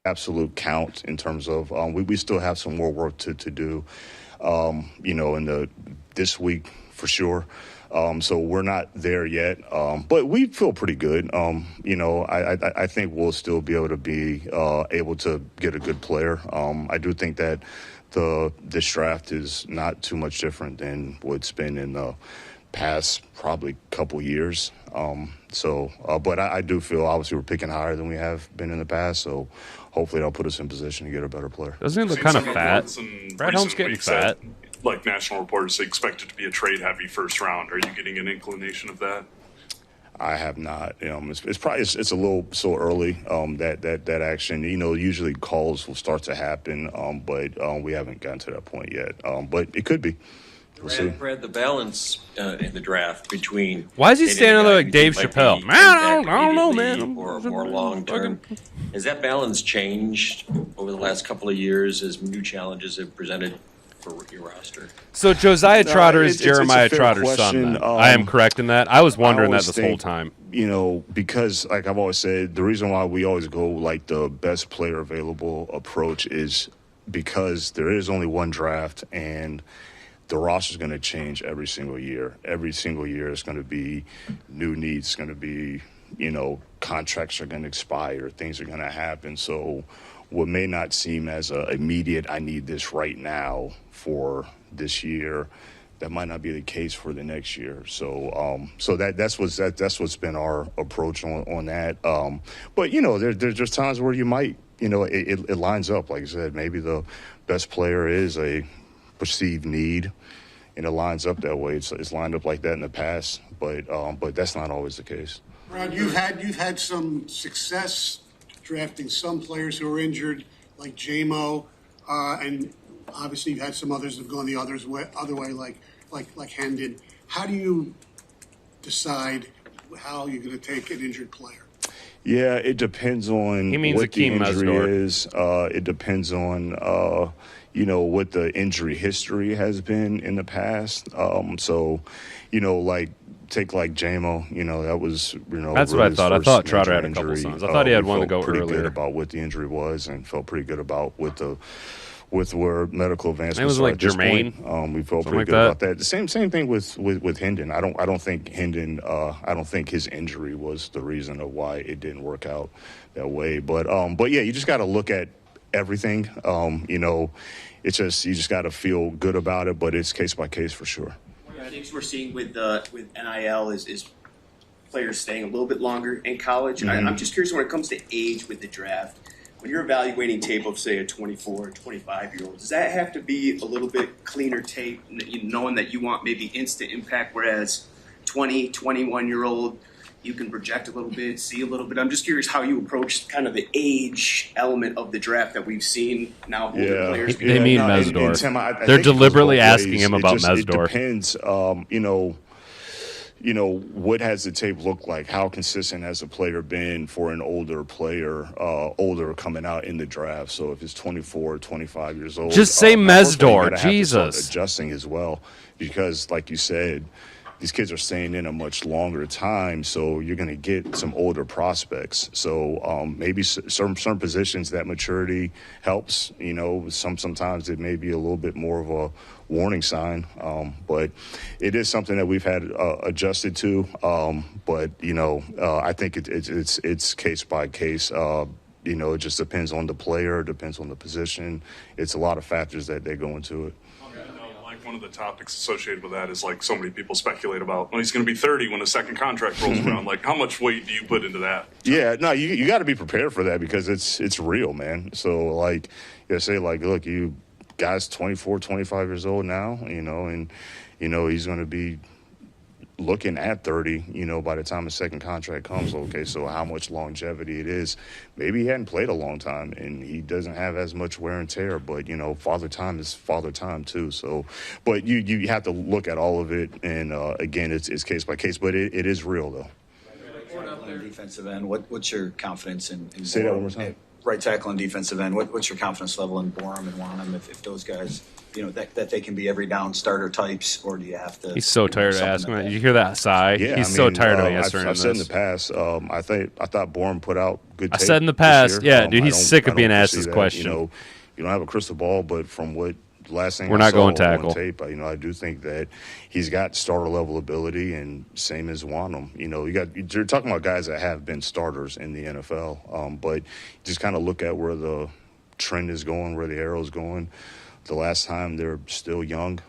Absolute count in terms of we still have some more work to do, in this week for sure. So we're not there yet, but we feel pretty good. I think we'll still be able to able to get a good player. I do think that this draft is not too much different than what's been in the past probably couple years. But I do feel obviously we're picking higher than we have been in the past. So hopefully that'll put us in position to get a better player. Doesn't he look kind of fat? Brad Holmes getting fat. Like national reporters expect it to be a trade-heavy first round. Are you getting an inclination of that? I have not. It's probably it's a little so early that action. Usually calls will start to happen, but we haven't gotten to that point yet. But it could be. Brad, the balance in the draft between why is he standing there like Dave Chappelle? Man, I don't know, man. Or more long term, has that balance changed over the last couple of years as new challenges have presented for your roster? So Josiah Trotter is Jeremiah Trotter's son. Then. I am correct in that. I was wondering that this whole time. Because like I've always said, the reason why we always go like the best player available approach is because there is only one draft and the roster is going to change every single year. Every single year is going to be new needs. It's going to be, contracts are going to expire. Things are going to happen. So what may not seem as a immediate, I need this right now for this year, that might not be the case for the next year. So that's what's been our approach on that. But there's times where you might, it lines up. Like I said, maybe the best player is a perceived need, and it lines up that way. It's lined up like that in the past, but that's not always the case. Brad, you've had some success drafting some players who are injured, like JMO, and obviously you've had some others that have gone the other way, like Hendon. How do you decide how you're going to take an injured player? Yeah, it depends on what the injury is. It depends on what the injury history has been in the past. Take like JMO, that was, that's what I thought. I thought Trotter had a couple sons. I thought he had one to go pretty earlier. Good about what the injury was, and felt pretty good about with where medical advancements was like Jermaine. We felt pretty like good that. about that. The same thing with Hendon. I don't think Hendon. I don't think his injury was the reason of why it didn't work out that way. But yeah, you just got to look at everything. It's just you just got to feel good about it. But it's case by case for sure. things we're seeing with NIL is players staying a little bit longer in college. Mm-hmm. I'm just curious when it comes to age with the draft. When you're evaluating tape of, say, a 24, 25-year-old, does that have to be a little bit cleaner tape, knowing that you want maybe instant impact, whereas 20, 21-year-old, you can project a little bit, see a little bit? I'm just curious how you approach kind of the age element of the draft that we've seen now. Older players. They mean Mesdorf. Tim, I They're think it goes deliberately both asking ways. him about It Mesdorf. depends, what has the tape look like? How consistent has a player been for an older player, older coming out in the draft? So if it's 24, 25 years old. Just say unfortunately, you Mesdor, gotta have to start Jesus. adjusting as well, because like you said, these kids are staying in a much longer time, so you're going to get some older prospects. So maybe certain positions that maturity helps. Sometimes it may be a little bit more of a warning sign, but it is something that we've had adjusted to. I think it's case by case. It just depends on the player, depends on the position. It's a lot of factors that they go into it. One of the topics associated with that is like so many people speculate about, well, he's going to be 30 when the second contract rolls around. Like, how much weight do you put into that? Yeah, no, you got to be prepared for that because it's real, man. So like, look, you guys 24, 25 years old now, and he's going to be looking at 30, by the time the second contract comes. Okay, so how much longevity it is. Maybe he hadn't played a long time and he doesn't have as much wear and tear, but, father time is father time too. So, but you have to look at all of it. And again, it's case by case, but it is real though. On defensive end, what's your confidence in Say that one more time. Right tackle and defensive end, what's your confidence level in Borum and Wanham if those guys, that they can be every down starter types, or do you have to? He's so tired of asking that. Did you hear that sigh? Yeah, He's so tired of answering I've this. said in the past, I thought Borum put out good tape. I said in the this past, year. yeah, dude, he's sick of being asked this foresee that. question. You don't have a crystal ball, but from what last thing We're I not saw going on tackle. tape, I do think that he's got starter level ability, and same as Wanham. You're talking about guys that have been starters in the NFL, but just kind of look at where the trend is going, where the arrow is going. The last time they're still young,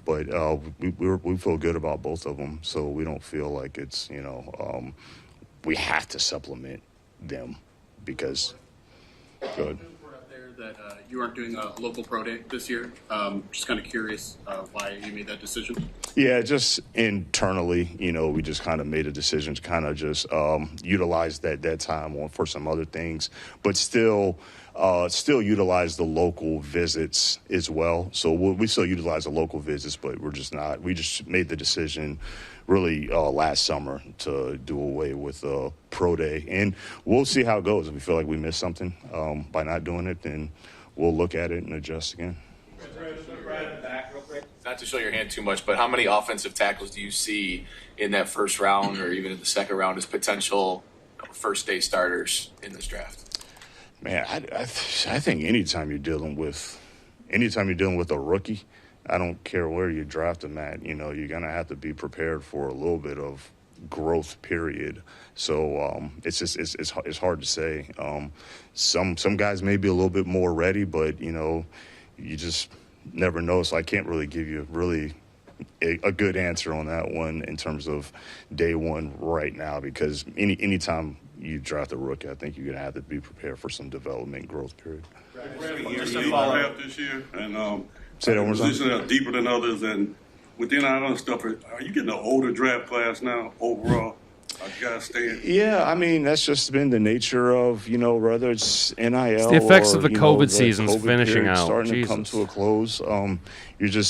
but we feel good about both of them, so we don't feel like it's we have to supplement them because good. That you aren't doing a local pro day this year. Just kind of curious why you made that decision. Yeah, just internally, we just kind of made a decision to kind of just utilize that time for some other things, but still utilize the local visits as well. So we still utilize the local visits, but we're just not. We just made the decision really last summer to do away with pro day, and we'll see how it goes. If we feel like we missed something by not doing it, then we'll look at it and adjust again. Not to show your hand too much, but how many offensive tackles do you see in that first round or even in the second round as potential first day starters in this draft? Man, I think anytime you're dealing with a rookie, I don't care where you draft them at. You're gonna have to be prepared for a little bit of growth period. So it's hard to say. Some guys may be a little bit more ready, but you just never know. So I can't really give you really a good answer on that one in terms of day one right now, because anytime you draft a rookie, I think you're going to have to be prepared for some development growth period. Draft this year, and say that one more time. positions are deeper than others, and within our other stuff, are you getting an older draft class now overall? Guys staying? Yeah, I mean, that's just been the nature of, whether it's NIL It's the effects or, of the COVID season's finishing period out. starting Jesus. to come to a close.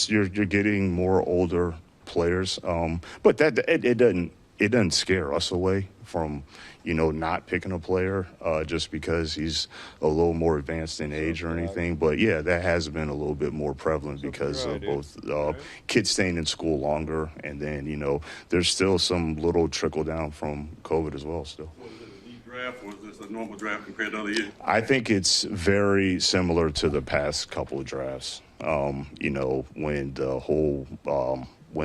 You're getting more older players. But that it doesn't scare us away from, not picking a player just because he's a little more advanced in age or anything. But yeah, that has been a little bit more prevalent because of both kids staying in school longer, and then there's still some little trickle down from COVID as well. Still. Was it a deep draft, or was this a normal draft compared to other years? I think it's very similar to the past couple of drafts. When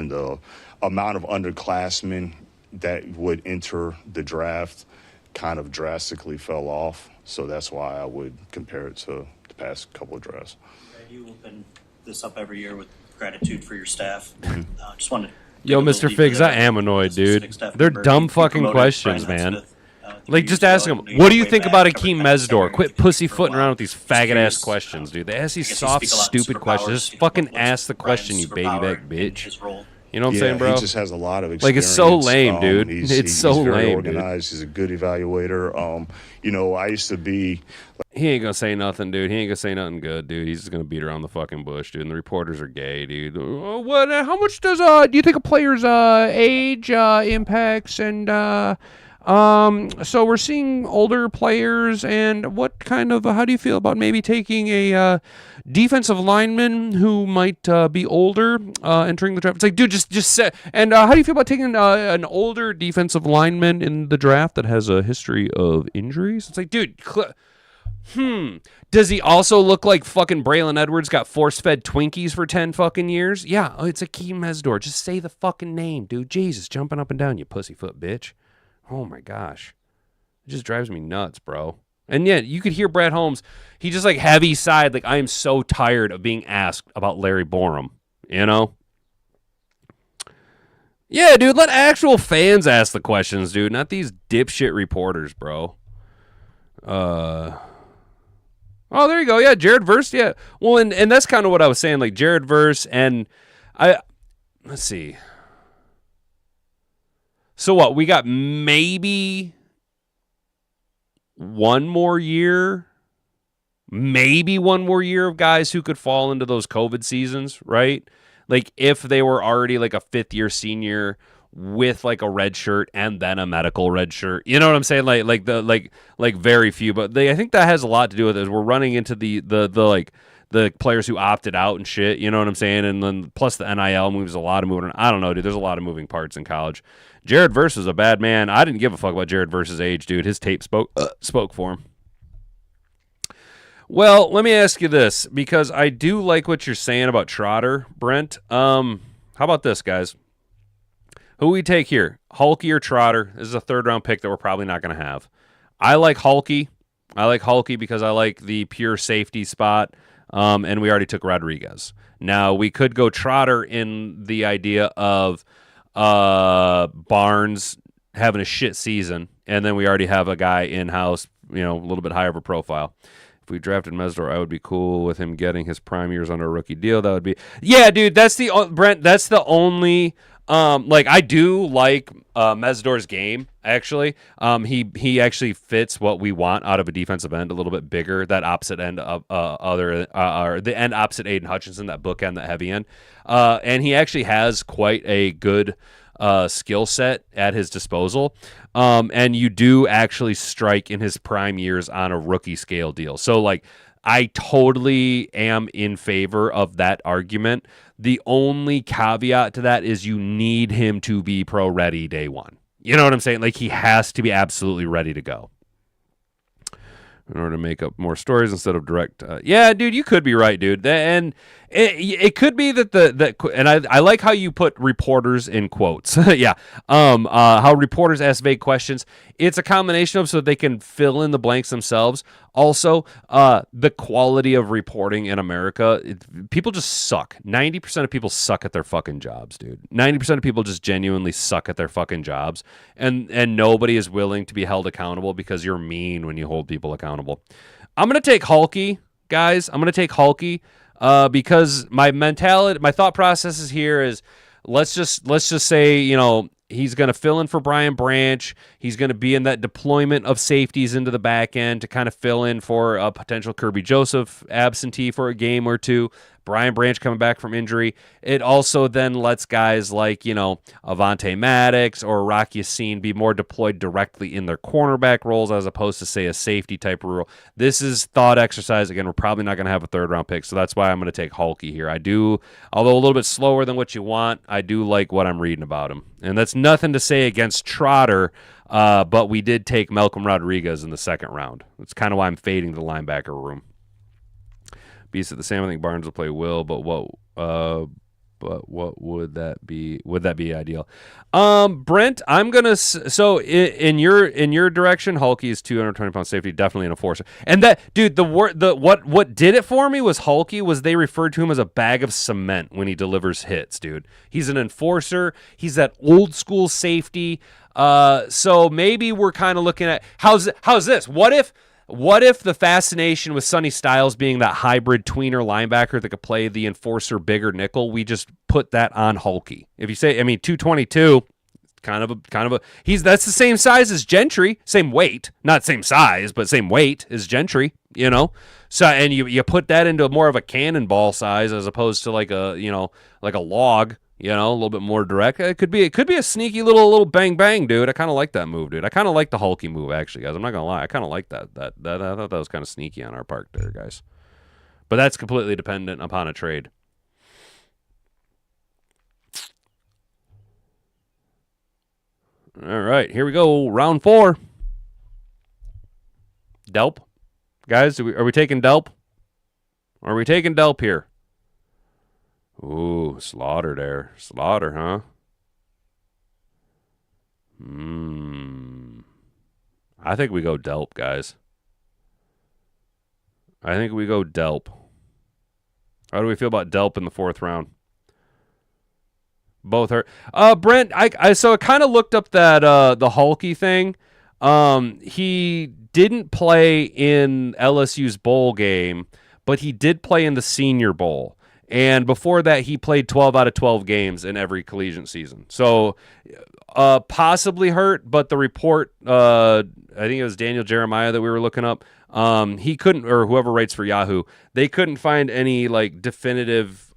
the amount of underclassmen that would enter the draft kind of drastically fell off. So that's why I would compare it to the past couple of drafts. You have been this up every year with gratitude for your staff. Just wanted to Yo, dig a little Mr. deeper Figs, there. I am annoyed, Specific dude. staff They're member. dumb You fucking promoted questions, Brian man. Smith, 2 Like, years just ago. ask them, I know you what do go you way think back, about covered Akeem Penn State Mesdor? area Quit for a pussyfooting while. around with these Just faggot-ass curious, questions, dude. They ask these I guess you soft, speak a lot to stupid questions. Just superpowers. fucking What's ask the question, Brian's you baby superpower back in bitch. his role? You know what I'm saying, bro? He just has a lot of experience. Like, it's so lame, dude. It's so he's very lame, dude. organized. He's a good evaluator. I used to be. He ain't gonna say nothing, dude. He ain't gonna say nothing good, dude. He's just gonna beat around the fucking bush, dude. And the reporters are gay, dude. What? How much does do you think a player's age impacts? And so we're seeing older players. And what kind of? How do you feel about maybe taking a defensive lineman who might be older entering the draft? It's like, dude, just say. And how do you feel about taking an older defensive lineman in the draft that has a history of injuries? It's like, dude. Does he also look like fucking Braylon Edwards got force-fed Twinkies for 10 fucking years? Yeah, it's Akeem Mesdor. Just say the fucking name, dude. Jesus, jumping up and down, you pussyfoot bitch. Oh my gosh. It just drives me nuts, bro. And yet, you could hear Brad Holmes. He just like heavy sighed, like, I am so tired of being asked about Larry Borum, you know? Yeah, dude, let actual fans ask the questions, dude, not these dipshit reporters, bro. Oh, there you go. Yeah, Jared Verse. Yeah. Well, and that's kind of what I was saying. Like Jared Verse and let's see. So what? We got maybe one more year. Maybe one more year of guys who could fall into those COVID seasons, right? Like if they were already like a 5th-year senior with like a red shirt and then a medical red shirt. You know what I'm saying? Like very few, but I think that has a lot to do with it. We're running into the players who opted out and shit. You know what I'm saying? And then plus the NIL moves a lot of moving. I don't know, dude. There's a lot of moving parts in college. Jared Verse is a bad man. I didn't give a fuck about Jared Verse's age, dude. His tape spoke for him. Well, let me ask you this, because I do like what you're saying about Trotter, Brent. How about this, guys? Who we take here? Hulky or Trotter? This is a 3rd-round pick that we're probably not going to have. I like Hulky. I like Hulky because I like the pure safety spot, and we already took Rodriguez. Now, we could go Trotter in the idea of Barnes having a shit season, and then we already have a guy in-house, a little bit higher of a profile. If we drafted Mesdor, I would be cool with him getting his prime years under a rookie deal. That would be... Yeah, dude, Brent, that's the only... I do like Mesdor's game, actually. He actually fits what we want out of a defensive end, a little bit bigger, that opposite end of the end opposite Aiden Hutchinson, that bookend, that heavy end. And he actually has quite a good skill set at his disposal. And you do actually strike in his prime years on a rookie scale deal. So I totally am in favor of that argument. The only caveat to that is you need him to be pro ready day one. You know what I'm saying? Like he has to be absolutely ready to go in order to make up more stories instead of direct. Yeah, dude, you could be right, dude. And it could be that and I like how you put reporters in quotes. Yeah. How reporters ask vague questions. It's a combination of so they can fill in the blanks themselves. Also, the quality of reporting in America, people just suck. 90% of people suck at their fucking jobs, dude. 90% of people just genuinely suck at their fucking jobs. And nobody is willing to be held accountable because you're mean when you hold people accountable. I'm going to take Hulky, guys. I'm going to take Hulky because my mentality, my thought process is here is let's just say, he's going to fill in for Brian Branch. He's going to be in that deployment of safeties into the back end to kind of fill in for a potential Kirby Joseph absentee for a game or two. Brian Branch coming back from injury. It also then lets guys like, Avonte Maddox or Rock Yassin be more deployed directly in their cornerback roles as opposed to, say, a safety type role. This is thought exercise. Again, we're probably not going to have a 3rd-round pick, so that's why I'm going to take Hulky here. I do, although a little bit slower than what you want, I do like what I'm reading about him. And that's nothing to say against Trotter, but we did take Malcolm Rodriguez in the 2nd round. That's kind of why I'm fading the linebacker room. Beast at the same. I think Barnes will play Will, but but what would that be? Would that be ideal? Brent, I'm gonna in your direction, Hulky is 220-pound safety, definitely an enforcer. And that dude, what did it for me was Hulky was they referred to him as a bag of cement when he delivers hits, dude. He's an enforcer. He's that old school safety. So maybe we're kind of looking at how's this? What if the fascination with Sonny Styles being that hybrid tweener linebacker that could play the enforcer bigger nickel, we just put that on Hulky? If you say, 222, kind of a that's the same size as Gentry, same weight, not same size, but same weight as Gentry, So and you put that into more of a cannonball size as opposed to like a log. A little bit more direct. It could be a sneaky little bang bang, dude. I kind of like that move, dude. I kind of like the Hulky move, actually, guys. I'm not gonna lie. I kind of like that. I thought that was kind of sneaky on our part there, guys. But that's completely dependent upon a trade. All right, here we go. Round 4. Delp, guys. Are we taking Delp? Are we taking Delp here? Ooh, Slaughter there. Slaughter, huh? I think we go Delp, guys. I think we go Delp. How do we feel about Delp in the 4th round? Both hurt. Brent, I kind of looked up that the Hulky thing. He didn't play in LSU's bowl game, but he did play in the Senior Bowl. And before that, he played 12 out of 12 games in every collegiate season. So possibly hurt, but the report, I think it was Daniel Jeremiah that we were looking up. He couldn't, or whoever writes for Yahoo, they couldn't find any definitive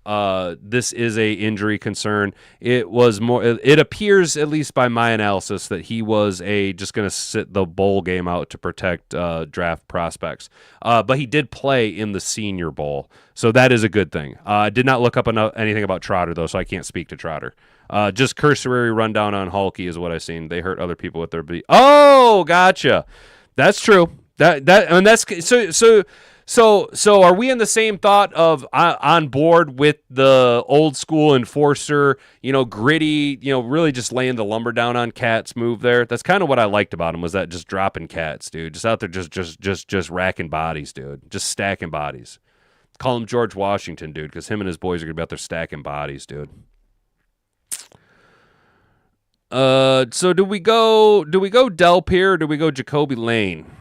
this is a injury concern. It was more. It appears, at least by my analysis, that he was just going to sit the bowl game out to protect draft prospects. But he did play in the Senior Bowl, so that is a good thing. I did not look up anything about Trotter though, so I can't speak to Trotter. Just cursory rundown on Hulky is what I've seen. They hurt other people with their beat. Oh, gotcha. That's true. So are we in the same thought of on board with the old school enforcer, gritty, really just laying the lumber down on cats move there? That's kind of what I liked about him, was that just dropping cats, dude. Just out there just racking bodies, dude. Just stacking bodies. Call him George Washington, dude, because him and his boys are going to be out there stacking bodies, dude. So do we go Delp here, or do we go Jacoby Lane?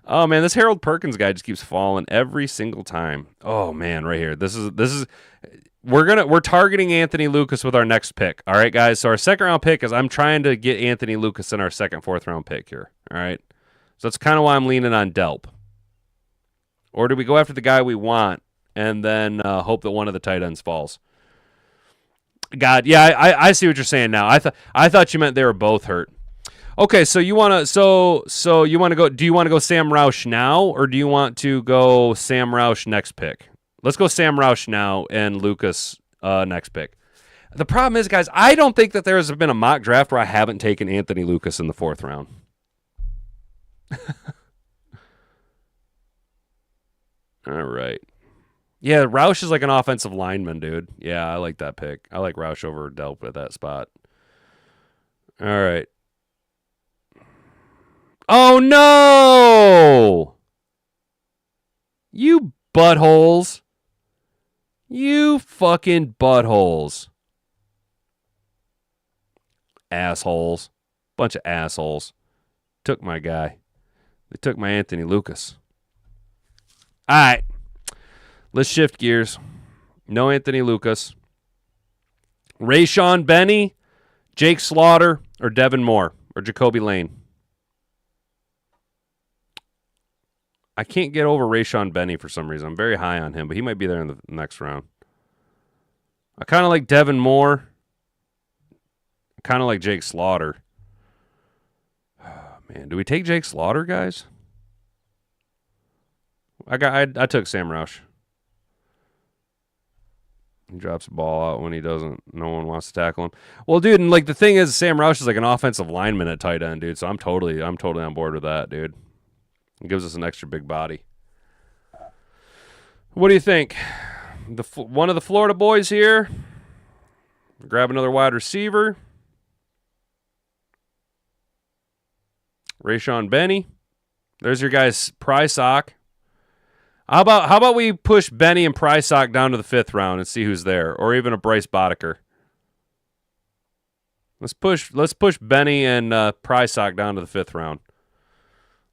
Oh man, this Harold Perkins guy just keeps falling every single time. Oh man, right here. This is we're targeting Anthony Lucas with our next pick. All right, guys. So our 2nd round pick is I'm trying to get Anthony Lucas in our 2nd, 4th round pick here. All right. So that's kind of why I'm leaning on Delp. Or do we go after the guy we want and then hope that one of the tight ends falls? God, yeah, I see what you're saying now. I thought you meant they were both hurt. Okay, so you want to go? Do you want to go Sam Roush now, or do you want to go Sam Roush next pick? Let's go Sam Roush now and Lucas next pick. The problem is, guys, I don't think that there has been a mock draft where I haven't taken Anthony Lucas in the 4th round. All right. Yeah, Roush is like an offensive lineman, dude. Yeah, I like that pick. I like Roush over Delp at that spot. All right. Oh, no! You buttholes. You fucking buttholes. Assholes. Bunch of assholes. Took my guy. They took my Anthony Lucas. All right. Let's shift gears. No Anthony Lucas. Rayshon Benny, Jake Slaughter, or Devin Moore, or Jacoby Lane. I can't get over Rayshon Benny for some reason. I'm very high on him, but he might be there in the next round. I kind of like Devin Moore. I kind of like Jake Slaughter. Man, do we take Jake Slaughter, guys? I took Sam Roush. He drops the ball out when he doesn't. No one wants to tackle him. Well, dude, and the thing is, Sam Roush is like an offensive lineman at tight end, dude. So I'm totally on board with that, dude. It gives us an extra big body. What do you think? One of the Florida boys here. Grab another wide receiver. Rayshon Benny. There's your guys' Prysock. How about we push Benny and Prysock down to the 5th round and see who's there, or even a Bryce Boddicker. Let's push Benny and Prysock down to the 5th round.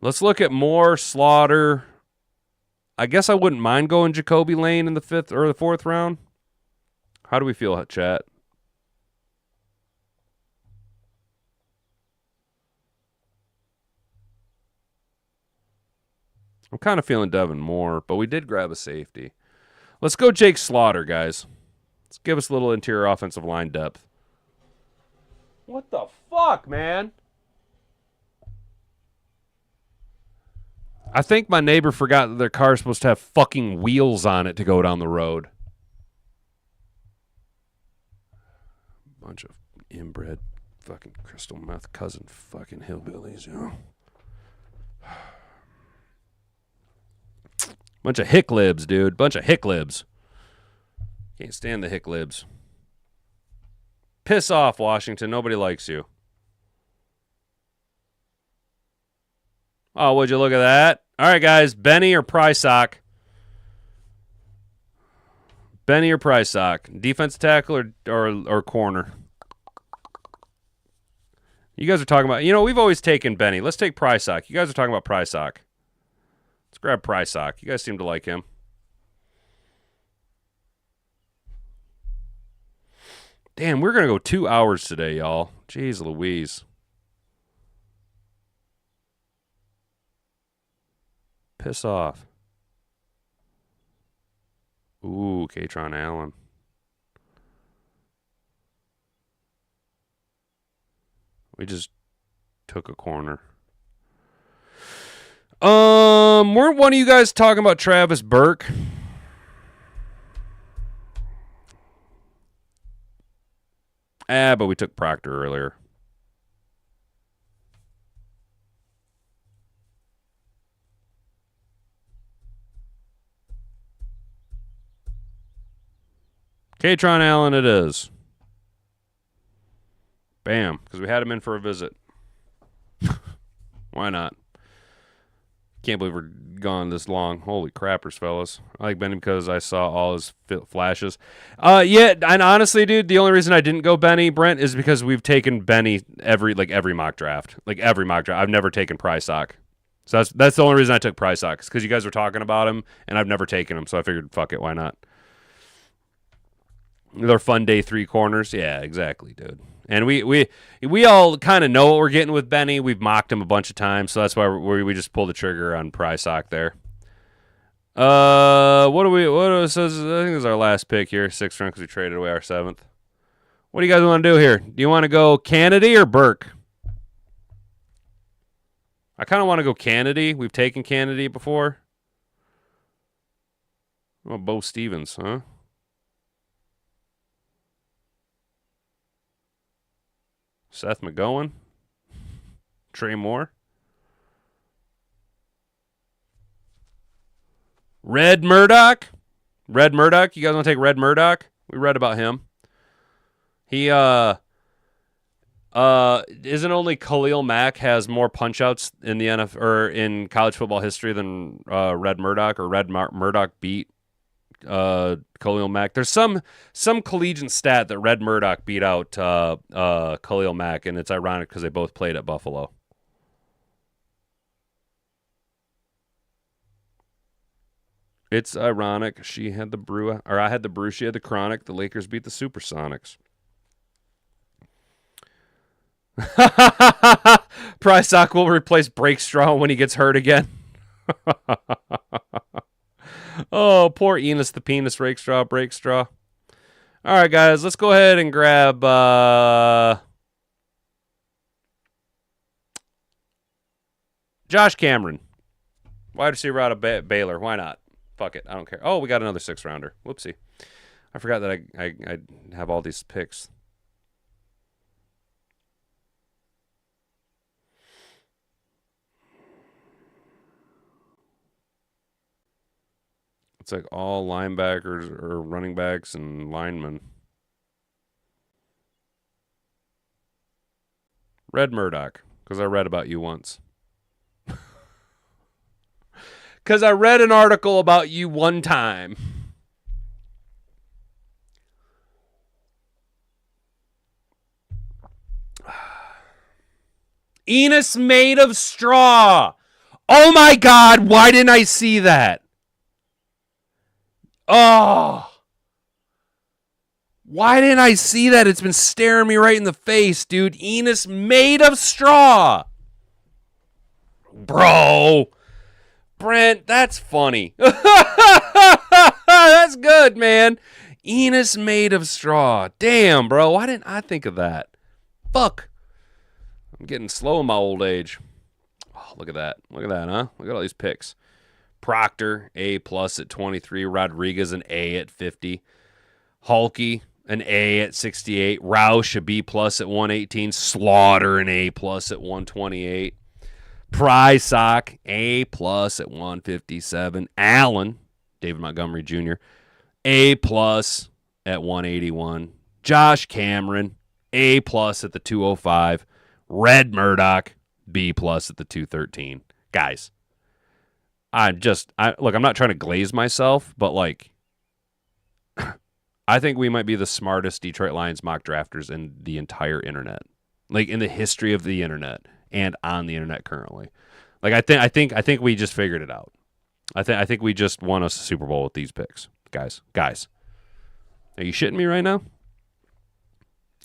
Let's look at Moore, Slaughter. I guess I wouldn't mind going Jacoby Lane in the 5th or the 4th round. How do we feel, chat? I'm kind of feeling Devin Moore, but we did grab a safety. Let's go Jake Slaughter, guys. Let's give us a little interior offensive line depth. What the fuck, man? I think my neighbor forgot that their car is supposed to have fucking wheels on it to go down the road. Bunch of inbred fucking crystal meth cousin fucking hillbillies, you know. Bunch of hicklibs, dude. Bunch of hicklibs. Can't stand the hicklibs. Piss off, Washington. Nobody likes you. Oh, would you look at that? All right, guys. Benny or Prysock? Benny or Prysock? Defensive tackle or corner? You guys are talking about... You know, we've always taken Benny. Let's take Prysock. You guys are talking about Prysock. Let's grab Prysock. You guys seem to like him. Damn, we're going to go 2 hours today, y'all. Jeez Louise. Piss off. Ooh, Katron Allen. We just took a corner. Weren't one of you guys talking about Travis Burke? But we took Proctor earlier. Katron Allen it is. Bam, because we had him in for a visit. Why not? Can't believe we're gone this long. Holy crappers, fellas. I like Benny because I saw all his flashes. Yeah, and honestly, dude, the only reason I didn't go Benny, Brent, is because we've taken Benny every mock draft. Like every mock draft. I've never taken Prysock. So that's the only reason I took Prysock, because you guys were talking about him, and I've never taken him, so I figured, fuck it, why not? They're fun day 3 corners. Yeah, exactly, dude. And we all kind of know what we're getting with Benny. We've mocked him a bunch of times, so that's why we just pulled the trigger on Prysock there. What says? I think this is our last pick here, 6th round, because we traded away our 7th. What do you guys want to do here? Do you want to go Kennedy or Burke? I kind of want to go Kennedy. We've taken Kennedy before. Oh, Bo Stevens, huh? Seth McGowan? Trey Moore? Red Murdoch? Red Murdoch? You guys want to take Red Murdoch? We read about him. He, isn't only Khalil Mack has more punch-outs in the NFL or in college football history than Red Murdoch, or Red Murdoch beat Khalil Mack. There's some collegiate stat that Red Murdoch beat out Khalil Mack, and it's ironic because they both played at Buffalo. It's ironic. She had the brew, or I had the brew. She had the chronic. The Lakers beat the Supersonics. Prysock will replace Breakstraw when he gets hurt again. Oh, poor Enos the penis, Breakstraw. All right, guys, let's go ahead and grab Josh Cameron. Wide receiver out of Baylor. Why not? Fuck it. I don't care. Oh, we got another 6th rounder. Whoopsie. I forgot that I have all these picks. It's like all linebackers or running backs and linemen. Red Murdoch, because I read about you once. Because I read an article about you one time. Enos made of straw. Oh my God, why didn't I see that? Oh. Why didn't I see that? It's been staring me right in the face, dude. Enos made of straw. Bro. Brent, that's funny. That's good, man. Enos made of straw. Damn, bro. Why didn't I think of that? Fuck. I'm getting slow in my old age. Oh, look at that. Look at that, huh? Look at all these picks. Proctor, A+ at 23. Rodriguez, an A at 50. Hulky, an A at 68. Roush, a B+ at 118. Slaughter, an A+ at 128. Prysock, A+ at 157. Allen, David Montgomery Jr., A+ at 181. Josh Cameron, A+ at the 205. Red Murdoch, B+ at the 213. Guys, look, I'm not trying to glaze myself, but like, I think we might be the smartest Detroit Lions mock drafters in the entire internet, like in the history of the internet and on the internet currently. Like, I think we just figured it out. I think we just won us a Super Bowl with these picks, guys. Are you shitting me right now?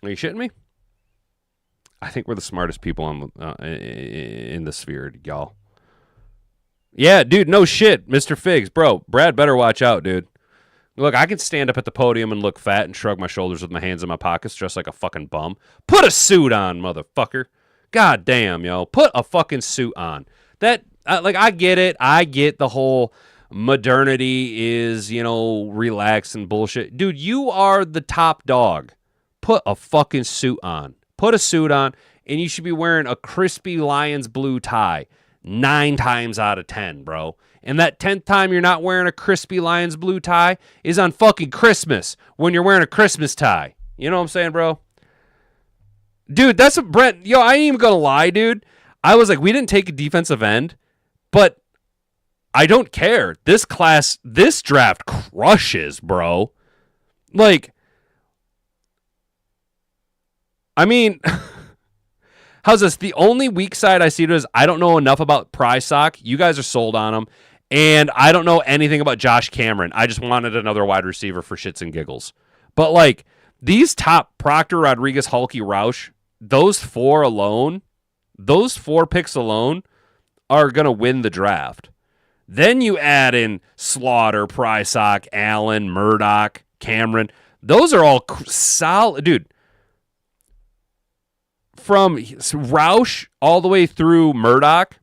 Are you shitting me? I think we're the smartest people in the sphere, y'all. Yeah, dude, no shit, Mr. Figs. Bro, Brad better watch out, dude. Look, I can stand up at the podium and look fat and shrug my shoulders with my hands in my pockets dressed like a fucking bum. Put a suit on, motherfucker. God damn, yo. Put a fucking suit on. That, I get it. I get the whole modernity is, relaxed and bullshit. Dude, you are the top dog. Put a fucking suit on. Put a suit on, and you should be wearing a crispy Lions blue tie 9 times out of 10, bro. And that 10th time you're not wearing a crispy Lions blue tie is on fucking Christmas when you're wearing a Christmas tie. You know what I'm saying, bro? Dude, that's a Brent. Yo, I ain't even gonna lie, dude. I was like, we didn't take a defensive end, but I don't care. This draft crushes, bro. Like, I mean, how's this? The only weak side I see to it is I don't know enough about Prysock. You guys are sold on him. And I don't know anything about Josh Cameron. I just wanted another wide receiver for shits and giggles. But, like, these top Proctor, Rodriguez, Hulky, Roush, those 4 picks alone are going to win the draft. Then you add in Slaughter, Prysock, Allen, Murdoch, Cameron. Those are all solid. Dude, from Roush all the way through Murdoch,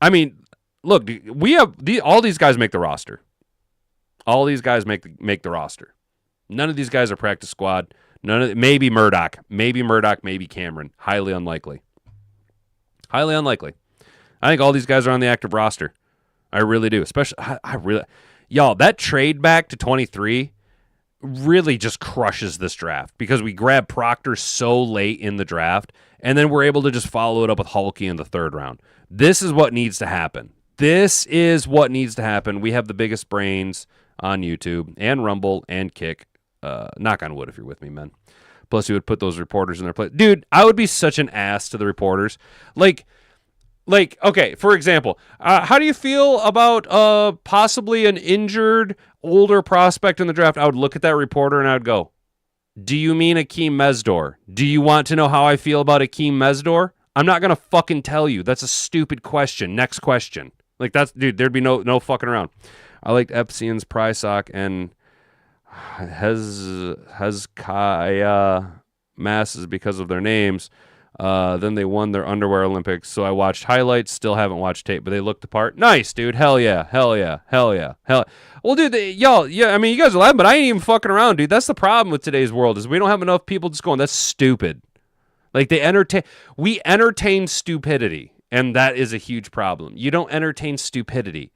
I mean, look, we have all these guys make the roster. All these guys make the roster. None of these guys are practice squad. Maybe Murdoch, maybe Cameron. Highly unlikely. Highly unlikely. I think all these guys are on the active roster. I really do. Especially, y'all, that trade back to 23 really just crushes this draft because we grabbed Proctor so late in the draft, and then we're able to just follow it up with Hulky in the 3rd round. This is what needs to happen. We have the biggest brains on YouTube and Rumble and Kick. Knock on wood if you're with me, man. Plus, you would put those reporters in their place. Dude, I would be such an ass to the reporters. Like, okay, for example, how do you feel about possibly an injured older prospect in the draft? I would look at that reporter and I would go, do you mean Akeem Mesdor? Do you want to know how I feel about Akeem Mesdor? I'm not going to fucking tell you. That's a stupid question. Next question. Like, dude, there'd be no fucking around. I liked Epstein's Prysock and Hezekiah Masses because of their names. Then they won their underwear Olympics. So I watched highlights. Still haven't watched tape, but they looked the part. Nice, dude. Hell yeah. Well, dude, y'all, yeah, I mean, you guys are laughing, but I ain't even fucking around, dude. That's the problem with today's world is we don't have enough people just going, that's stupid. Like, we entertain stupidity, and that is a huge problem. You don't entertain stupidity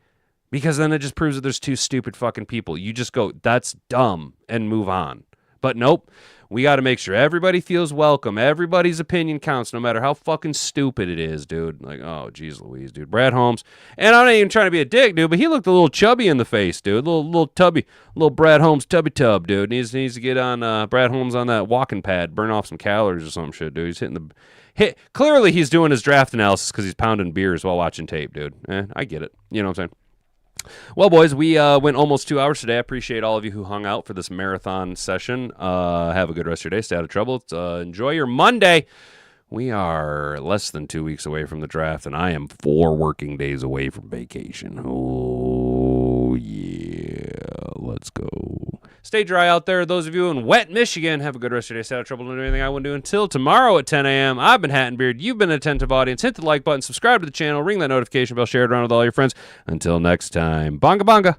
Because then it just proves that there's two stupid fucking people. You just go, that's dumb, and move on. But nope, we got to make sure everybody feels welcome. Everybody's opinion counts, no matter how fucking stupid it is, dude. Like, oh, geez Louise, dude. Brad Holmes. And I'm not even trying to be a dick, dude, but he looked a little chubby in the face, dude. Little tubby, little Brad Holmes tubby tub, dude. Needs to get on Brad Holmes on that walking pad, burn off some calories or some shit, dude. He's hitting the... Clearly he's doing his draft analysis because he's pounding beers while watching tape, dude. I get it. You know what I'm saying? Well, boys, we went almost 2 hours today. I appreciate all of you who hung out for this marathon session. Have a good rest of your day. Stay out of trouble. Enjoy your Monday. We are less than 2 weeks away from the draft, and I am 4 working days away from vacation. Oh, yeah. Let's go. Stay dry out there. Those of you in wet Michigan, have a good rest of your day. Stay out of trouble. Don't do anything I wouldn't do until tomorrow at 10 a.m. I've been Hat and Beard. You've been an attentive audience. Hit the like button. Subscribe to the channel. Ring that notification bell. Share it around with all your friends. Until next time. Bonga bonga.